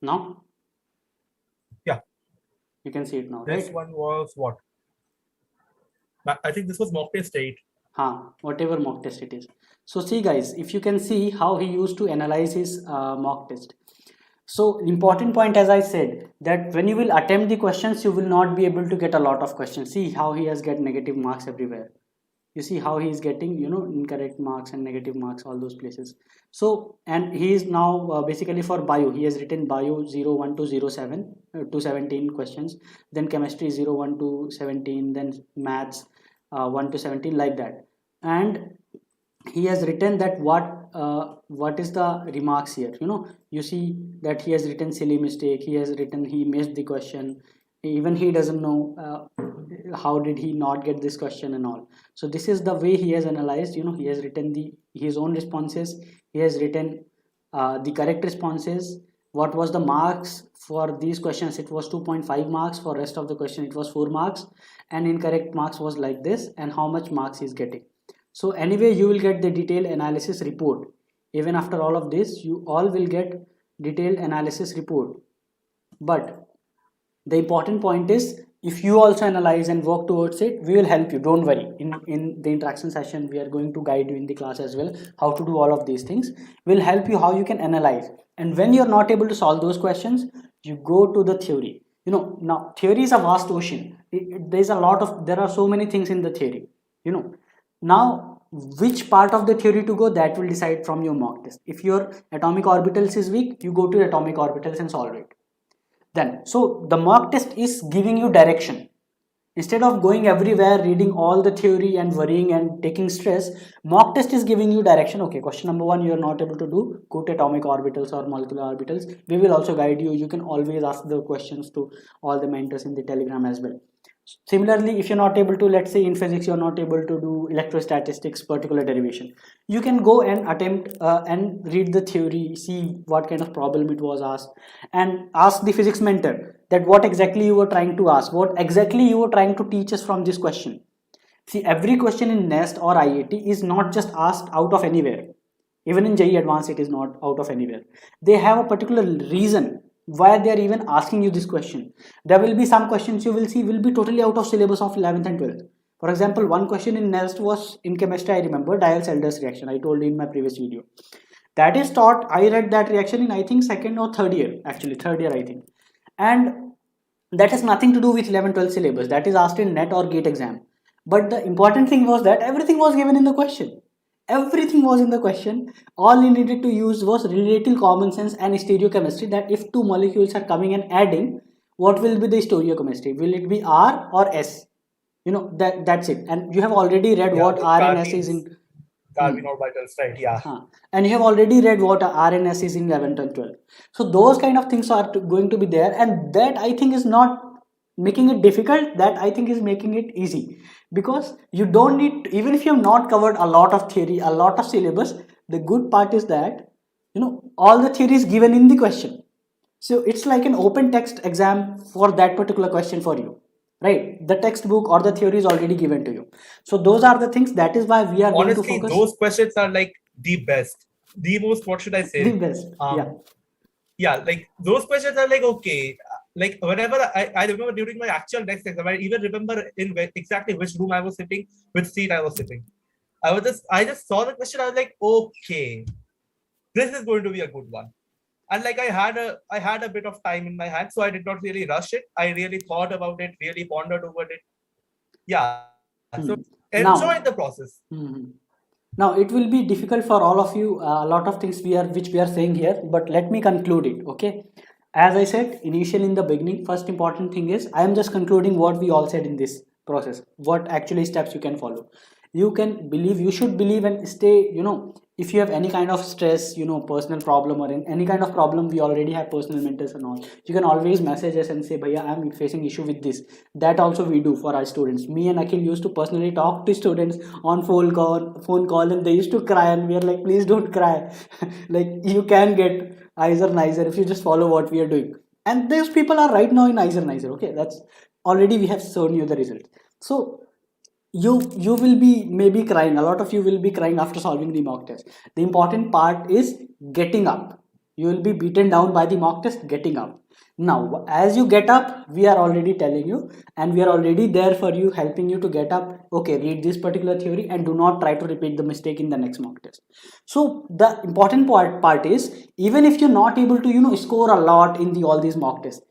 Now? Yeah. You can see it now, This right? one was what? I think this was mock test 8. Whatever mock test it is. So see guys, if you can see how he used to analyze his mock test. So important point, as I said, that when you will attempt the questions, you will not be able to get a lot of questions. See how he has get negative marks everywhere. You see how he is getting incorrect marks and negative marks all those places. So, and he is now basically for bio, he has written bio 01 to 07 to 17 questions, then chemistry 01 to 17, then maths 1 to 17, like that. And he has written that what is the remarks here. You see that he has written silly mistake, he has written he missed the question, even he doesn't know how did he not get this question and all. So this is the way he has analyzed. He has written his own responses, he has written the correct responses, what was the marks for these questions. It was 2.5 marks, for rest of the question it was 4 marks, and incorrect marks was like this, and how much marks he is getting. So anyway, you will get the detailed analysis report. Even after all of this, you all will get detailed analysis report. But the important point is, if you also analyze and work towards it, we will help you. Don't worry. In the interaction session, we are going to guide you in the class as well how to do all of these things. We'll help you how you can analyze. And when you're not able to solve those questions, you go to the theory. Now theory is a vast ocean. There are so many things in the theory. Now which part of the theory to go, that will decide from your mock test. If your atomic orbitals is weak, you go to atomic orbitals and solve it. Then so the mock test is giving you direction. Instead of going everywhere, reading all the theory and worrying and taking stress, mock test is giving you direction. Okay, question number 1 you are not able to do, go to atomic orbitals or molecular orbitals. We will also guide you. You can always ask the questions to all the mentors in the Telegram as well. Similarly, if you're not able to, let's say in physics you're not able to do electrostatistics particular derivation, you can go and attempt and read the theory, see what kind of problem it was asked, and ask the physics mentor that what exactly you were trying to ask, what exactly you were trying to teach us from this question. See, every question in NEST or IAT is not just asked out of anywhere. Even in JEE Advanced it is not out of anywhere. They have a particular reason why they are even asking you this question. There will be some questions you will see will be totally out of syllabus of 11th and 12th. For example, one question in NEST was in chemistry, I remember, Diels-Elders reaction. I told you in my previous video. That is taught, I read that reaction in I think second or third year, actually third year I think. And that has nothing to do with 11-12 syllabus. That is asked in NET or GATE exam. But the important thing was that everything was given in the question. Everything was in the question. All you needed to use was relative common sense and stereochemistry, that if two molecules are coming and adding, what will be the stereochemistry? Will it be R or S? You know, that's it. And you have already read what the R and S is in carbon orbitals, right? Yeah. and you have already read what RNS is in 11 and 12. So those kind of things are going to be there, and that I think is not making it difficult. That I think is making it easy, because you don't need to, even if you have not covered a lot of theory, a lot of syllabus, the good part is that all the theory is given in the question. So it's like an open text exam for that particular question for you, right? The textbook or the theory is already given to you. So those are the things. That is why we are Honestly, going to focus. Those questions are like the best, the most, what should I say? The best. Yeah, like those questions are like, okay, like whenever I remember during my actual next exam, I even remember in exactly which room I was sitting, which seat I was sitting. I just saw the question. I was like, okay, this is going to be a good one. And like I had a bit of time in my hand, so I did not really rush it. I really thought about it, really pondered over it. Yeah. So enjoy the process. Now it will be difficult for all of you. A lot of things which we are saying here, but let me conclude it. Okay. As I said initially in the beginning, first important thing is I am just concluding what we all said in this process. What actually steps you can follow. You should believe and stay, if you have any kind of stress, personal problem or any kind of problem, we already have personal mentors and all. You can always message us and say, Bhaiya, I'm facing issue with this. That also we do for our students. Me and Akhil used to personally talk to students on phone call, and they used to cry, and we are like, please don't cry. Like you can get IISER, NISER if you just follow what we are doing. And those people are right now in IISER, NISER. Okay, that's already we have shown you the results. So you will be maybe crying, a lot of you will be crying after solving the mock test. The important part is getting up. You will be beaten down by the mock test, getting up. Now as you get up, we are already telling you, and we are already there for you, helping you to get up. Okay, read this particular theory and do not try to repeat the mistake in the next mock test. So the important part is, even if you're not able to score a lot in all these mock tests,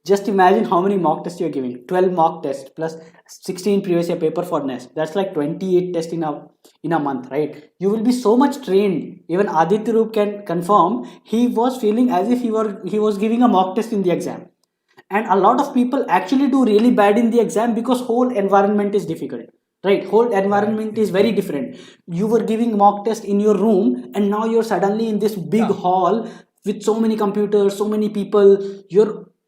just imagine how many mock tests you're giving. 12 mock tests plus 16 previous year paper for NEST. That's like 28 tests in a month, right? You will be so much trained. Even Aditya Roop can confirm he was feeling as if he was giving a mock test in the exam. And a lot of people actually do really bad in the exam because whole environment is difficult. Right, whole environment is very different. You were giving mock test in your room, and now you're suddenly in this big hall with so many computers, so many people.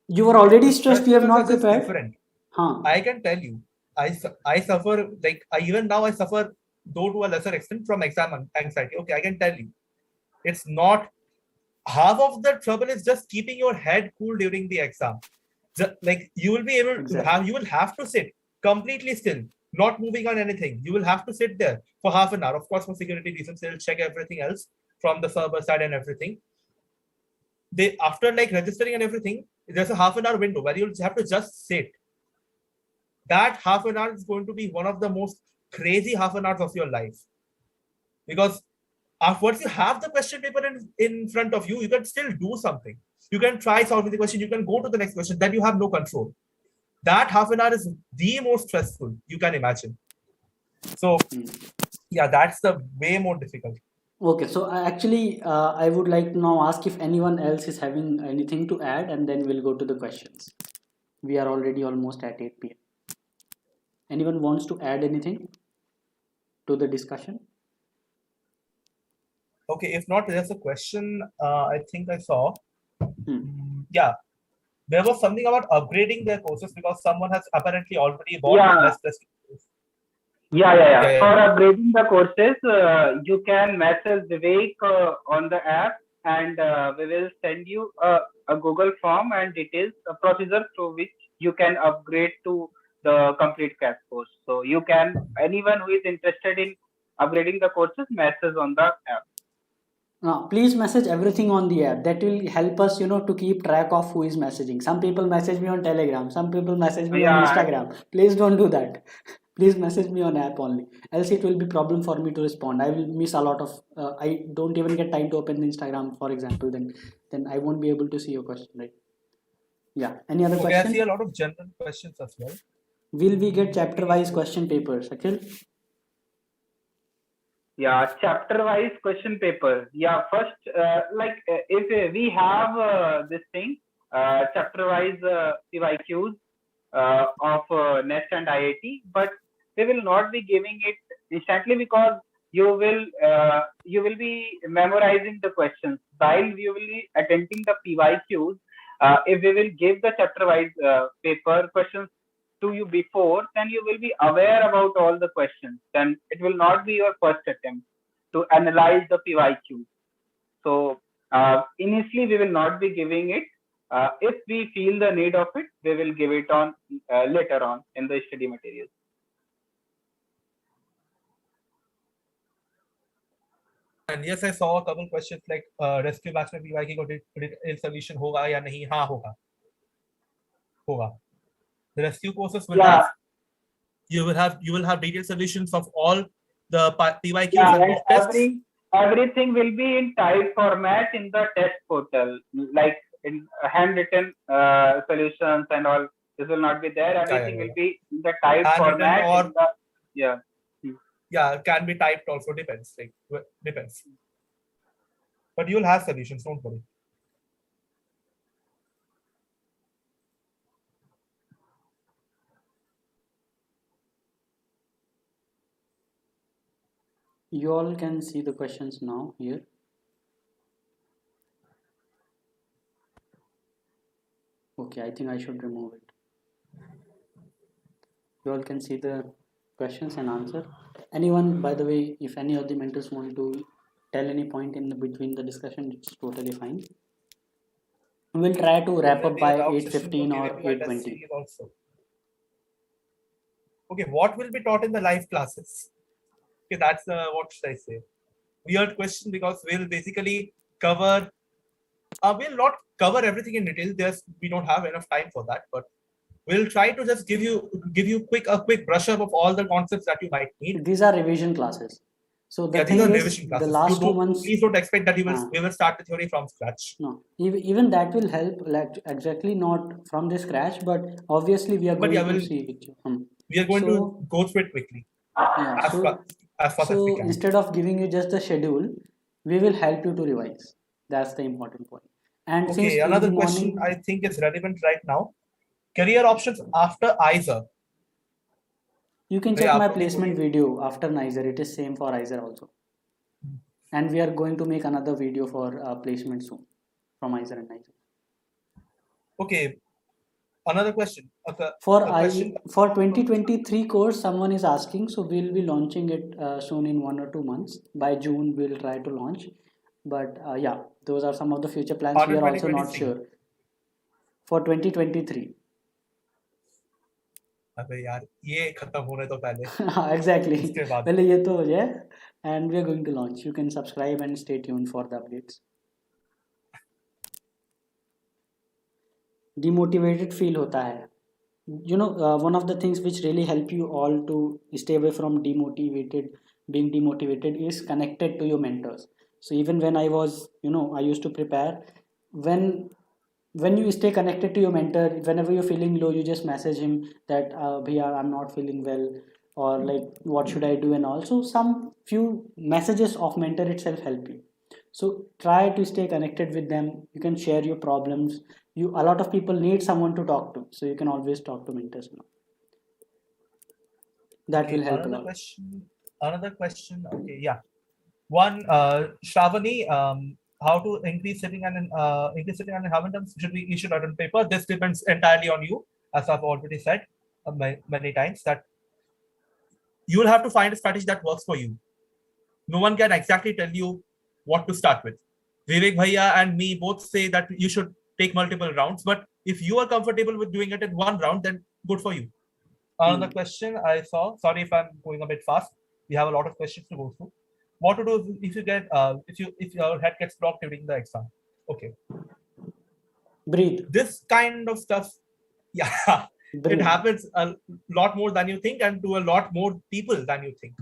You were already stressed. You have not prepared. Different. I can tell you, I suffer, like even now I suffer, though to a lesser extent, from exam anxiety. Okay, I can tell you, it's not half of the trouble is just keeping your head cool during the exam. Like you will be able to you will have to sit completely still, not moving on anything. You will have to sit there for half an hour. Of course, for security reasons, they'll check everything else from the server side and everything. They, after like registering and everything, there's a half an hour window where you'll have to just sit. That half an hour is going to be one of the most crazy half an hours of your life, because once you have the question paper in front of you, you can still do something. You can try solving the question. You can go to the next question. Then you have no control. That half an hour is the most stressful you can imagine. So yeah, that's the way more difficult. Okay, so I would like to now ask if anyone else is having anything to add, and then we'll go to the questions. We are already almost at 8 p.m. Anyone wants to add anything to the discussion? Okay, if not, there's a question I think I saw. Yeah, there was something about upgrading their courses because someone has apparently already bought the Nest test. Yeah. For upgrading the courses, you can message Vivek on the app, and we will send you a Google form and details, a procedure through which you can upgrade to the complete crash course. So you can, anyone who is interested in upgrading the courses, message on the app. Please message everything on the app. That will help us, to keep track of who is messaging. Some people message me on Telegram. Some people message me on Instagram. Please don't do that. Please message me on app only. Else it will be problem for me to respond. I will miss a lot of. I don't even get time to open the Instagram, for example. Then I won't be able to see your question, right? Yeah. Any other Okay, I see a question? lot of general questions as well. Will we get chapter-wise question papers, Akhil? Yeah, chapter-wise question paper. Yeah, first, if we have this thing, chapter-wise PYQs of Nest and IAT, but we will not be giving it instantly because you will be memorizing the questions while you will be attending the PYQs. If we will give the chapter-wise paper questions to you before, then you will be aware about all the questions. Then it will not be your first attempt to analyze the PYQ. So initially we will not be giving it. If we feel the need of it, we will give it on later on in the study materials. And yes, I saw a couple questions like rescue batch में PYQ को detailed solution होगा या नहीं? हाँ होगा. The rescue courses will have you will have detailed solutions of all the PYQs and mock tests. Everything will be in typed format in the test portal, like in handwritten solutions and all. This will not be there. Everything will be in the typed format. Or yeah, can be typed also. Depends. Depends. But you'll have solutions. Don't worry. You all can see the questions now here. Okay, I think I should remove it. You all can see the questions and answer. Anyone, by the way, if any of the mentors want to tell any point in between the discussion, it's totally fine. We will try to wrap up by 8:15 or 8:20. Okay, what will be taught in the live classes? Okay, that's what should I say? Weird question because we'll basically cover. We'll not cover everything in detail. We don't have enough time for that, but we'll try to just give you a quick brush up of all the concepts that you might need. These are revision classes. So the thing is, the last 2 months. Please don't expect that we will start the theory from scratch. No, even that will help. Like exactly not from the scratch, but obviously we are going to see with you. We are going to go through it quickly. Yeah. As fast as we can. Instead of giving you just the schedule, we will help you to revise. That's the important point. And okay, another question I think is relevant right now. Career options after IISER. You can check my placement video after NISER. It is same for IISER also. And we are going to make another video for placement soon from IISER and NISER. Okay. Another question. For 2023 course, someone is asking. So we'll be launching it soon in 1 or 2 months. By June, we'll try to launch. But yeah, those are some of the future plans. We are also not sure. For 2023. Exactly. And we are going to launch. You can subscribe and stay tuned for the updates. Demotivated feel hota hai. You know, one of the things which really help you all to stay away from being demotivated is connected to your mentors. So even when I was, I used to prepare, when you stay connected to your mentor, whenever you're feeling low, you just message him that Bhaiya, I'm not feeling well, or like what should I do, and also some few messages of mentor itself help you. So try to stay connected with them. You can share your problems. A lot of people need someone to talk to, so you can always talk to mentors now. That will help a lot. Another question. Okay, yeah. One, Shravani, how to increase sitting and inhabitants should be issued on paper. This depends entirely on you, as I've already said many times, that you will have to find a strategy that works for you. No one can exactly tell you what to start with. Vivek Bhaiya and me both say that you should take multiple rounds, but if you are comfortable with doing it in one round, then good for you. Another question I saw, sorry if I'm going a bit fast, we have a lot of questions to go through. What to do if you get if your head gets blocked during the exam? Okay. Breathe. This kind of stuff, yeah. It Brilliant. happens a lot more than you think and to a lot more people than you think.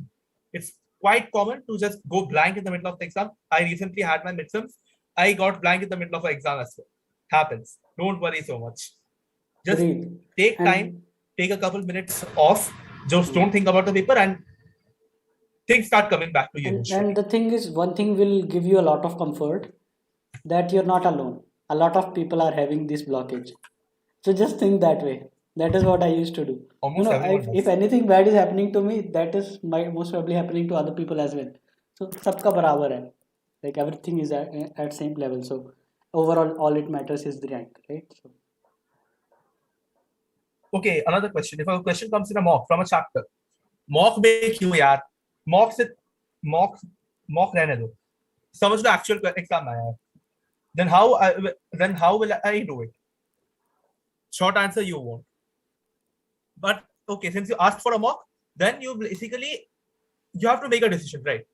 It's quite common to just go blank in the middle of the exam. I recently had my midterms. I got blank in the middle of an exam as well. Happens. Don't worry so much. Just Great. take time, And take a couple minutes off, just don't think about the paper, and things start coming back to you eventually. and the thing is, one thing will give you a lot of comfort, that you're not alone. A lot of people are having this blockage. So just think that way. That is what I used to do. Almost everyone If does. anything bad is happening to me, that is most probably happening to other people as well. So sabka barabar hai. Like everything is at same level. So overall, all it matters is the rank, right? So, Okay, another question. If a question comes in a mock from a chapter, mock में क्यों यार? Mock से mock रहने दो. समझ लो actual exam आया है. Then how will I do it? Short answer, you won't. But okay, since you asked for a mock, then you have to make a decision, right?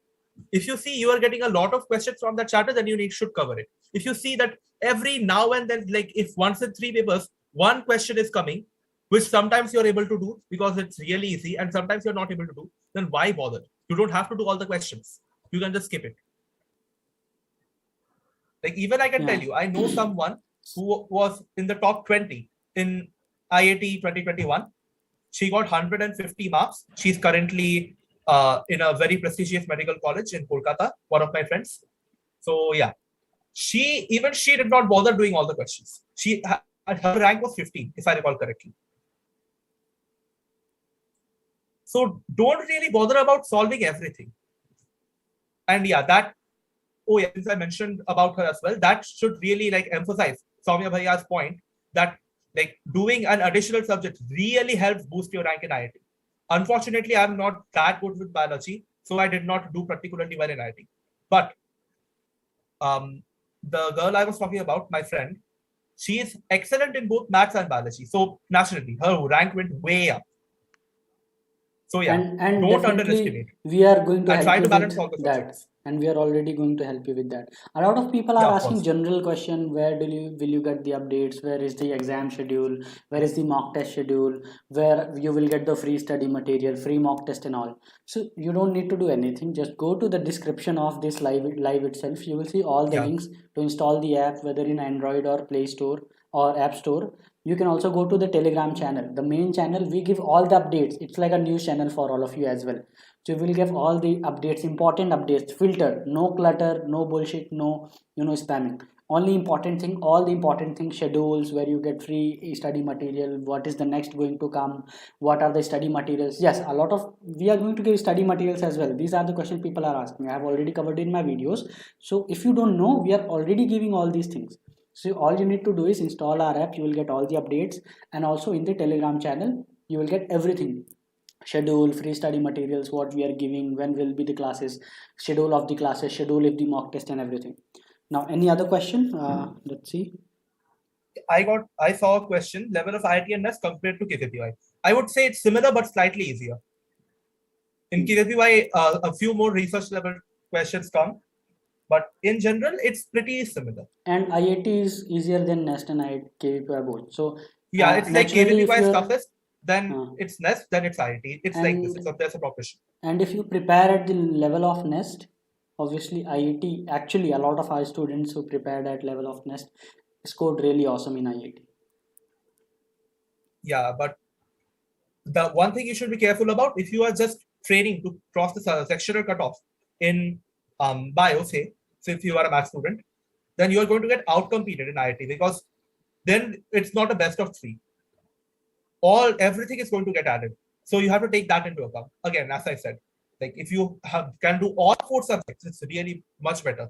If you see you are getting a lot of questions from that chapter, then you should cover it. If you see that every now and then, like if once in 3 papers, one question is coming, which sometimes you're able to do because it's really easy, and sometimes you're not able to do, then why bother? You don't have to do all the questions. You can just skip it. Like even I can tell you, I know someone who was in the top 20 in IIT 2021. She got 150 marks. She's currently in a very prestigious medical college in Kolkata, one of my friends. So yeah, she did not bother doing all the questions. Her rank was 15, if I recall correctly. So don't really bother about solving everything. And yeah, since I mentioned about her as well, that should really like emphasize Soumya Bhaiya's point that like doing an additional subject really helps boost your rank in IIT. Unfortunately, I'm not that good with biology, so I did not do particularly well in IIT. But the girl I was talking about, my friend, she is excellent in both maths and biology. So naturally, her rank went way up. So yeah, and don't definitely underestimate. we are going to And help try you to balance with all the that, subjects. and we are already going to help you with that. A lot of people are Yeah, of asking course. general question, where will you get the updates, where is the exam schedule, where is the mock test schedule, where you will get the free study material, free mock test and all. So you don't need to do anything, just go to the description of this live itself. You will see all the Yeah. links to install the app, whether in Android or Play Store or App Store. You can also go to the Telegram channel, the main channel. We give all the updates. It's like a news channel for all of you as well. So we will give all the updates, important updates, filtered, no clutter, no bullshit, no spamming. Only important thing, all the important things, schedules, where you get free study material, what is the next going to come, what are the study materials. Yes, we are going to give study materials as well. These are the questions people are asking. I have already covered in my videos. So if you don't know, we are already giving all these things. So all you need to do is install our app. You will get all the updates, and also in the Telegram channel you will get everything: schedule, free study materials, what we are giving, when will be the classes, schedule of the classes, schedule if the mock test, and everything. Now any other question? Let's see. I saw a question: level of IIT and NEST compared to KVPY. I would say it's similar but slightly easier. In KVPY, a few more research level questions come, but in general, it's pretty similar. And IIT is easier than NEST and IIT, KVPY both. So yeah, it's like naturally, KVPY is toughest, then it's NEST, then it's IIT. It's like this. There's a progression. And if you prepare at the level of NEST, obviously IIT, actually a lot of our students who prepared at level of NEST scored really awesome in IIT. Yeah, but the one thing you should be careful about, if you are just training to cross the sectional cutoff in bio, say, so if you are a math student, then you are going to get outcompeted in IIT, because then it's not a best of 3. Everything is going to get added. So you have to take that into account. Again, as I said, like if you can do all 4 subjects, it's really much better.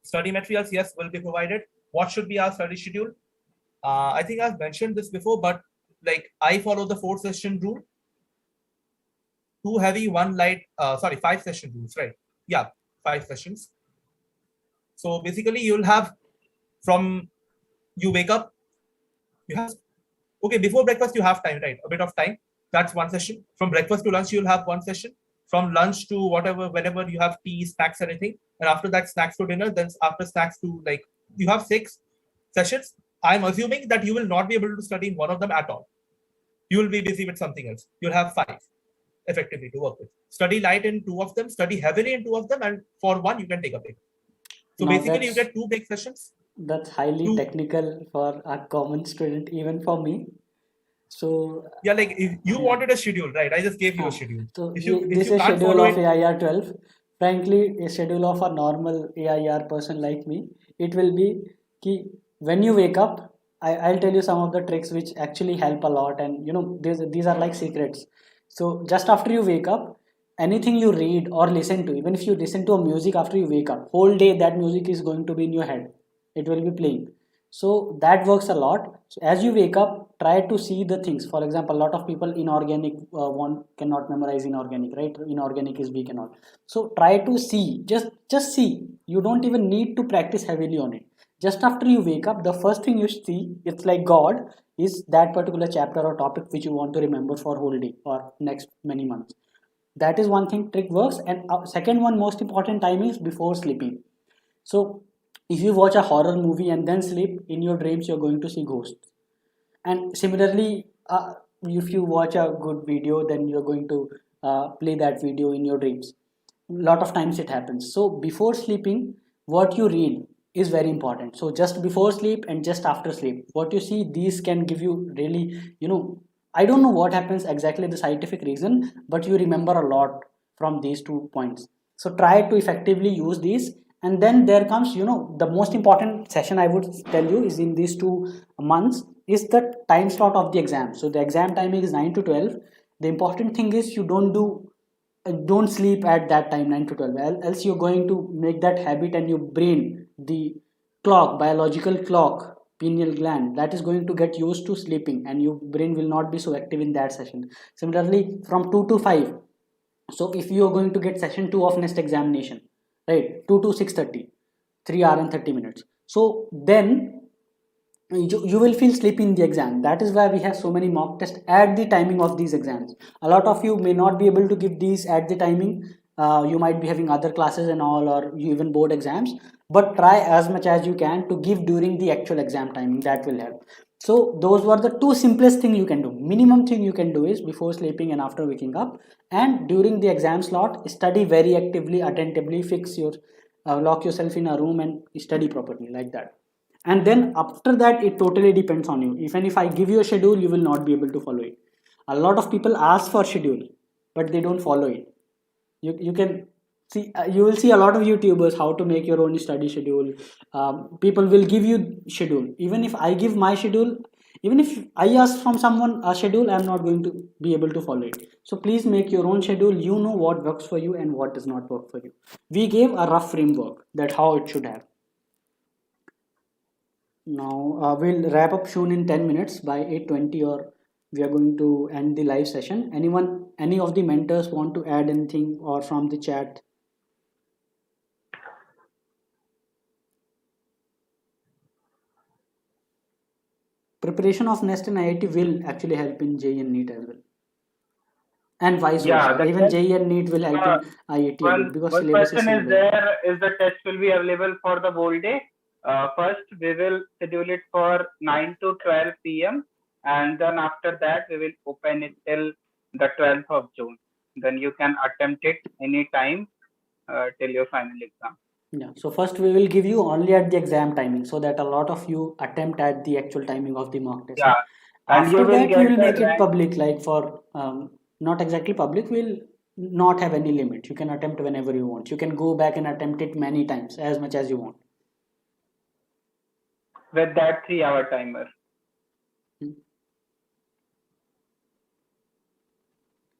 Study materials, yes, will be provided. What should be our study schedule? I think I've mentioned this before, but like I follow the 4-session rule. 2 heavy, 1 light, 5-session rules, right? Yeah, 5 sessions. So basically you'll have you wake up, before breakfast you have time, right? A bit of time. That's 1 session. From breakfast to lunch, you'll have 1 session. From lunch to whenever you have tea, snacks, anything. And after that, snacks to dinner. Then after snacks to you have 6. sessions, I'm assuming that you will not be able to study in one of them at all. You will be busy with something else. You'll have 5 effectively to work with. Study light in 2 of them, study heavily in 2 of them, and for 1 you can take a break. So Now basically you get 2 break sessions. that's highly Two. technical for a common student, even for me. So Yeah, like if you wanted a schedule, right? I just gave you a schedule. So If you this is can't schedule follow of it, AIR 12. Frankly, a schedule of a normal AIR person like me, it will be key. When you wake up, I'll tell you some of the tricks which actually help a lot, and these are like secrets. So just after you wake up, anything you read or listen to, even if you listen to a music after you wake up, whole day that music is going to be in your head. It will be playing. So that works a lot. So as you wake up, try to see the things. For example, a lot of people inorganic one cannot memorize inorganic, right? Inorganic is weak and all. So try to see, just see. You don't even need to practice heavily on it. Just after you wake up, the first thing you see, it's like God, is that particular chapter or topic which you want to remember for whole day or next many months. That is one thing trick works. And second one most important time is before sleeping. So if you watch a horror movie and then sleep, in your dreams you're going to see ghosts. And similarly, if you watch a good video, then you're going to play that video in your dreams. A lot of times it happens. So before sleeping, what you read is very important. So just before sleep and just after sleep, what you see, these can give you really, I don't know what happens exactly, the scientific reason, but you remember a lot from these 2 points. So try to effectively use these. And then there comes, the most important session I would tell you is in these 2 months is the time slot of the exam. So the exam timing is 9 to 12. The important thing is you don't sleep at that time, 9 to 12, else you're going to make that habit, and your brain, the biological clock, pineal gland, that is going to get used to sleeping, and your brain will not be so active in that session. Similarly, from 2 to 5, so if you are going to get session 2 of Nest examination, right, 2 to 6:30, 3 hours and 30 minutes, so then you will feel sleepy in the exam. That is why we have so many mock tests at the timing of these exams. A lot of you may not be able to give these at the timing. You might be having other classes and all, or you even board exams, but try as much as you can to give during the actual exam timing. That will help. So those were the 2 simplest thing you can do. Minimum thing you can do is before sleeping and after waking up, and during the exam slot, study very actively, attentively, lock yourself in a room and study properly, like that. And then after that, it totally depends on you. Even if I give you a schedule, you will not be able to follow it. A lot of people ask for schedule, but they don't follow it. You can see, you will see a lot of YouTubers how to make your own study schedule. People will give you schedule. Even if I give my schedule, even if I ask from someone a schedule, I'm not going to be able to follow it. So please make your own schedule. You know what works for you and what does not work for you. We gave a rough framework that how it should have. Now we'll wrap up soon in 10 minutes by 8:20, or we are going to end the live session. Any of the mentors want to add anything, or from the chat? Preparation of Nest and IIT will actually help in JEE and NEET as well. And vice versa. Even JEE and NEET will help in IIT a bit, because one syllabus is question is similar. there, is the test will be available for the whole day? First, we will schedule it for 9 to 12 p.m. and then after that, we will open it till the 12th of June. Then you can attempt it anytime till your final exam. Yeah. So first we will give you only at the exam timing, so that a lot of you attempt at the actual timing of the mock test. Yeah. And After you will that, get we will the make it rank. public, like for not exactly public, we'll not have any limit. You can attempt whenever you want. You can go back and attempt it many times, as much as you want. With that 3-hour timer.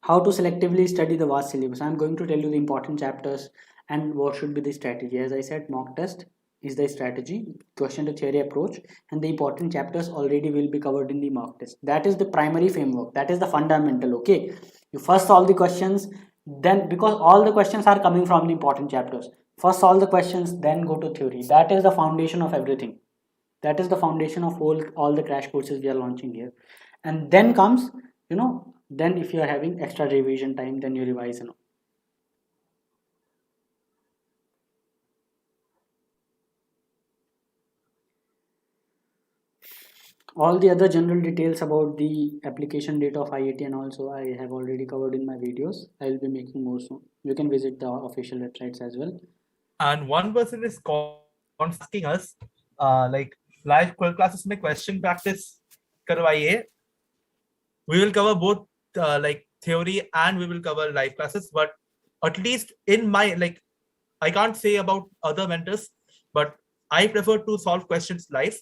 How to selectively study the vast syllabus. I'm going to tell you the important chapters and what should be the strategy. As I said, mock test is the strategy, question to theory approach, and the important chapters already will be covered in the mock test. That is the primary framework. That is the fundamental. Okay, you first solve the questions, then, because all the questions are coming from the important chapters, first solve the questions, then go to theory. That is the foundation of everything. That is the foundation of all the crash courses we are launching here. And then comes, then if you are having extra revision time, then you revise. All the other general details about the application date of IAT and also I have already covered in my videos. I will be making more soon. You can visit the official websites as well. And one person is asking us, like live classes में question practice करवाइए. We will cover both like theory and we will cover live classes. But at least in my I can't say about other mentors, but I prefer to solve questions live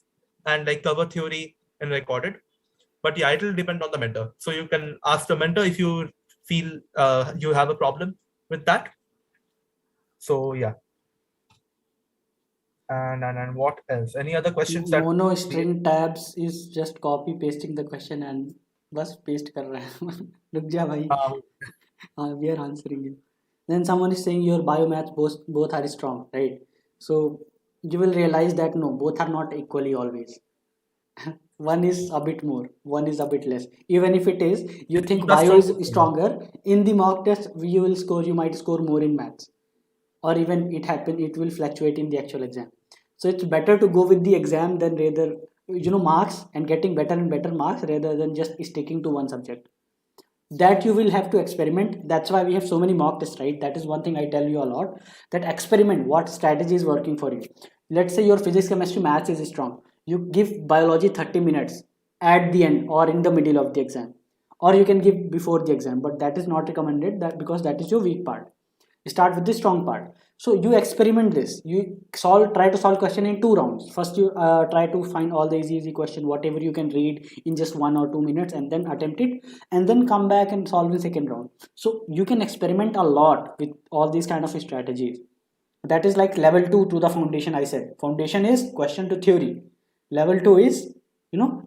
and like cover theory and record it. But yeah, it will depend on the mentor. So you can ask the mentor if you feel you have a problem with that. So yeah. And what else? Any other questions? Mono string tabs is just copy pasting the question and बस paste कर रहा है. रुक जा भाई. We are answering you. Then someone is saying your biomaths both are strong, right? So you will realize that no, both are not equally always. One is a bit more, one is a bit less. Even if it is, you think bio is stronger, in the mock test you might score more in maths, or even it will fluctuate in the actual exam. So it's better to go with the exam than rather marks and getting better and better marks rather than just sticking to one subject. That you will have to experiment. That's why we have so many mock tests, right? That is one thing I tell you a lot, that experiment what strategy is working for you. Let's say your physics, chemistry, maths is strong. You give biology 30 minutes at the end or in the middle of the exam, or you can give before the exam, but that is not recommended, that because that is your weak part. Start with the strong part. So you experiment this. You try to solve question in 2 rounds. First you try to find all the easy question, whatever you can read in just 1 or 2 minutes, and then attempt it, and then come back and solve in second round. So you can experiment a lot with all these kind of strategies. That is like level 2 to the foundation. I said foundation is question to theory. Level 2 is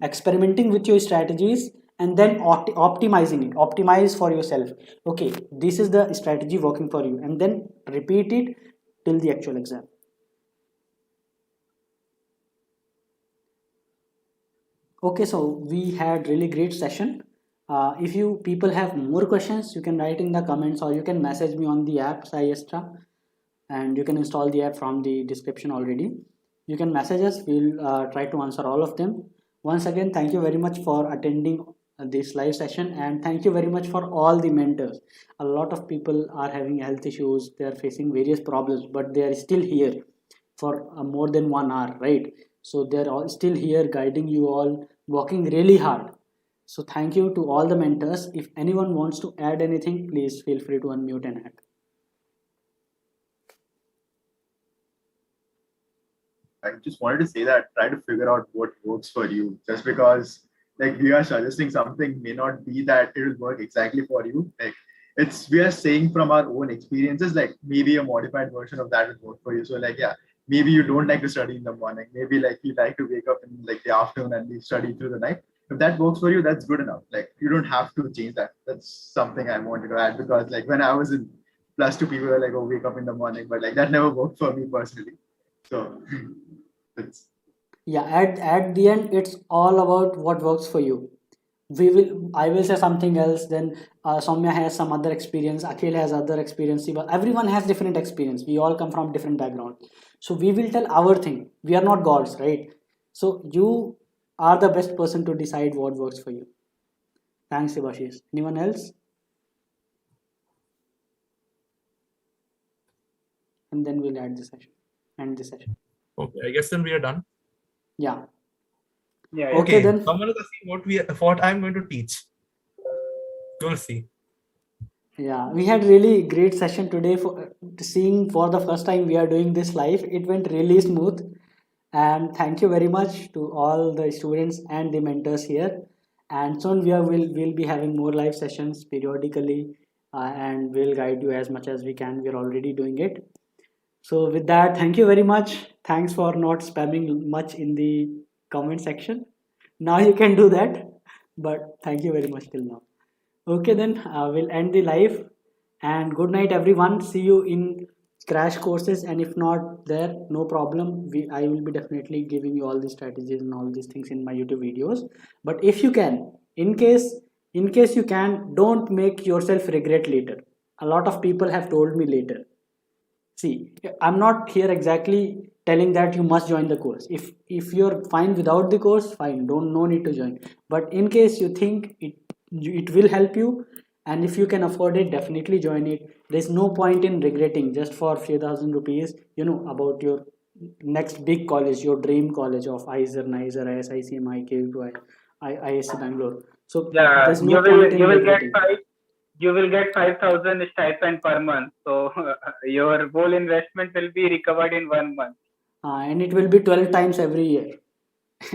experimenting with your strategies and then optimizing it. Optimize for yourself. Okay, this is the strategy working for you, and then repeat it till the actual exam. Okay, so we had really great session. If you people have more questions, you can write in the comments or you can message me on the app SciAstra, and you can install the app from the description already. You can message us. We'll try to answer all of them. Once again, thank you very much for attending this live session, and thank you very much for all the mentors. A lot of people are having health issues, they are facing various problems, but they are still here for more than 1 hour, right? So they're all still here guiding you all, working really hard. So thank you to all the mentors. If anyone wants to add anything, please feel free to unmute and add. I just wanted to say that try to figure out what works for you. Just because like we are suggesting something may not be that it will work exactly for you. Like we are saying from our own experiences, like maybe a modified version of that will work for you. So like yeah, maybe you don't like to study in the morning. Maybe like you like to wake up in like the afternoon and we study through the night. If that works for you, that's good enough. Like you don't have to change that. That's something I wanted to add, because like when I was in +2, people were like, oh, wake up in the morning, but like that never worked for me personally. So it's yeah, at the end it's all about what works for you. I will say something else, then Soumya has some other experience, Akhil has other experience, everyone has different experience, we all come from different background. So we will tell our thing. We are not gods, right? So you are the best person to decide what works for you. Thanks, Devashish. Anyone else? And then we'll end the session. Okay, I guess then we are done. Yeah. Yeah. Okay, then. Someone is asking what I'm going to teach. You'll see. Yeah, we had really great session today. For seeing for the first time we are doing this live, it went really smooth, and thank you very much to all the students and the mentors here. And soon we'll be having more live sessions periodically, and we'll guide you as much as we can. We're already doing it. So with that, thank you very much. Thanks for not spamming much in the comment section. Now you can do that, but thank you very much till now. Okay, then we'll end the live, and good night everyone. See you in crash courses, and if not there, no problem. I will be definitely giving you all the strategies and all these things in my YouTube videos. But if you can, in case you can, don't make yourself regret later. A lot of people have told me later. See, I'm not here exactly telling that you must join the course. If you're fine without the course, fine, no need to join. But in case you think it will help you, and if you can afford it, definitely join it. There's no point in regretting just for few thousand rupees, about your next big college, your dream college of IISER, NISER, ISICMI, KVPY, IISc Bangalore. So Yeah, there's no point in regretting. You will get 5,000 stipend per month. So your whole investment will be recovered in 1 month. And it will be 12 times every year.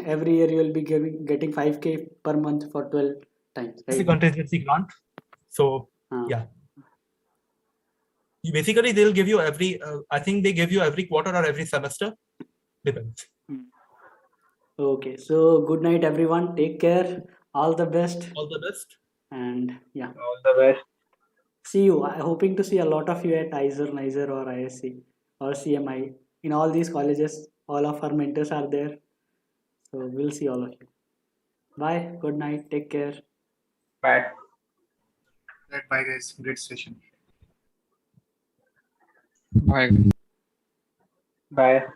Every year you will be getting 5K per month for 12 times. It's a Right? contingency grant. So yeah. Basically, they'll give you every, I think they give you every quarter or every semester. Depends. Okay, so good night, everyone. Take care. All the best. All the best. And yeah, All the best. see you. I'm hoping to see a lot of you at IISER, NISER, or ISC or CMI. In all these colleges, all of our mentors are there. So we'll see all of you. Bye. Good night. Take care. Bye. Bye, guys. Great session. Bye. Bye.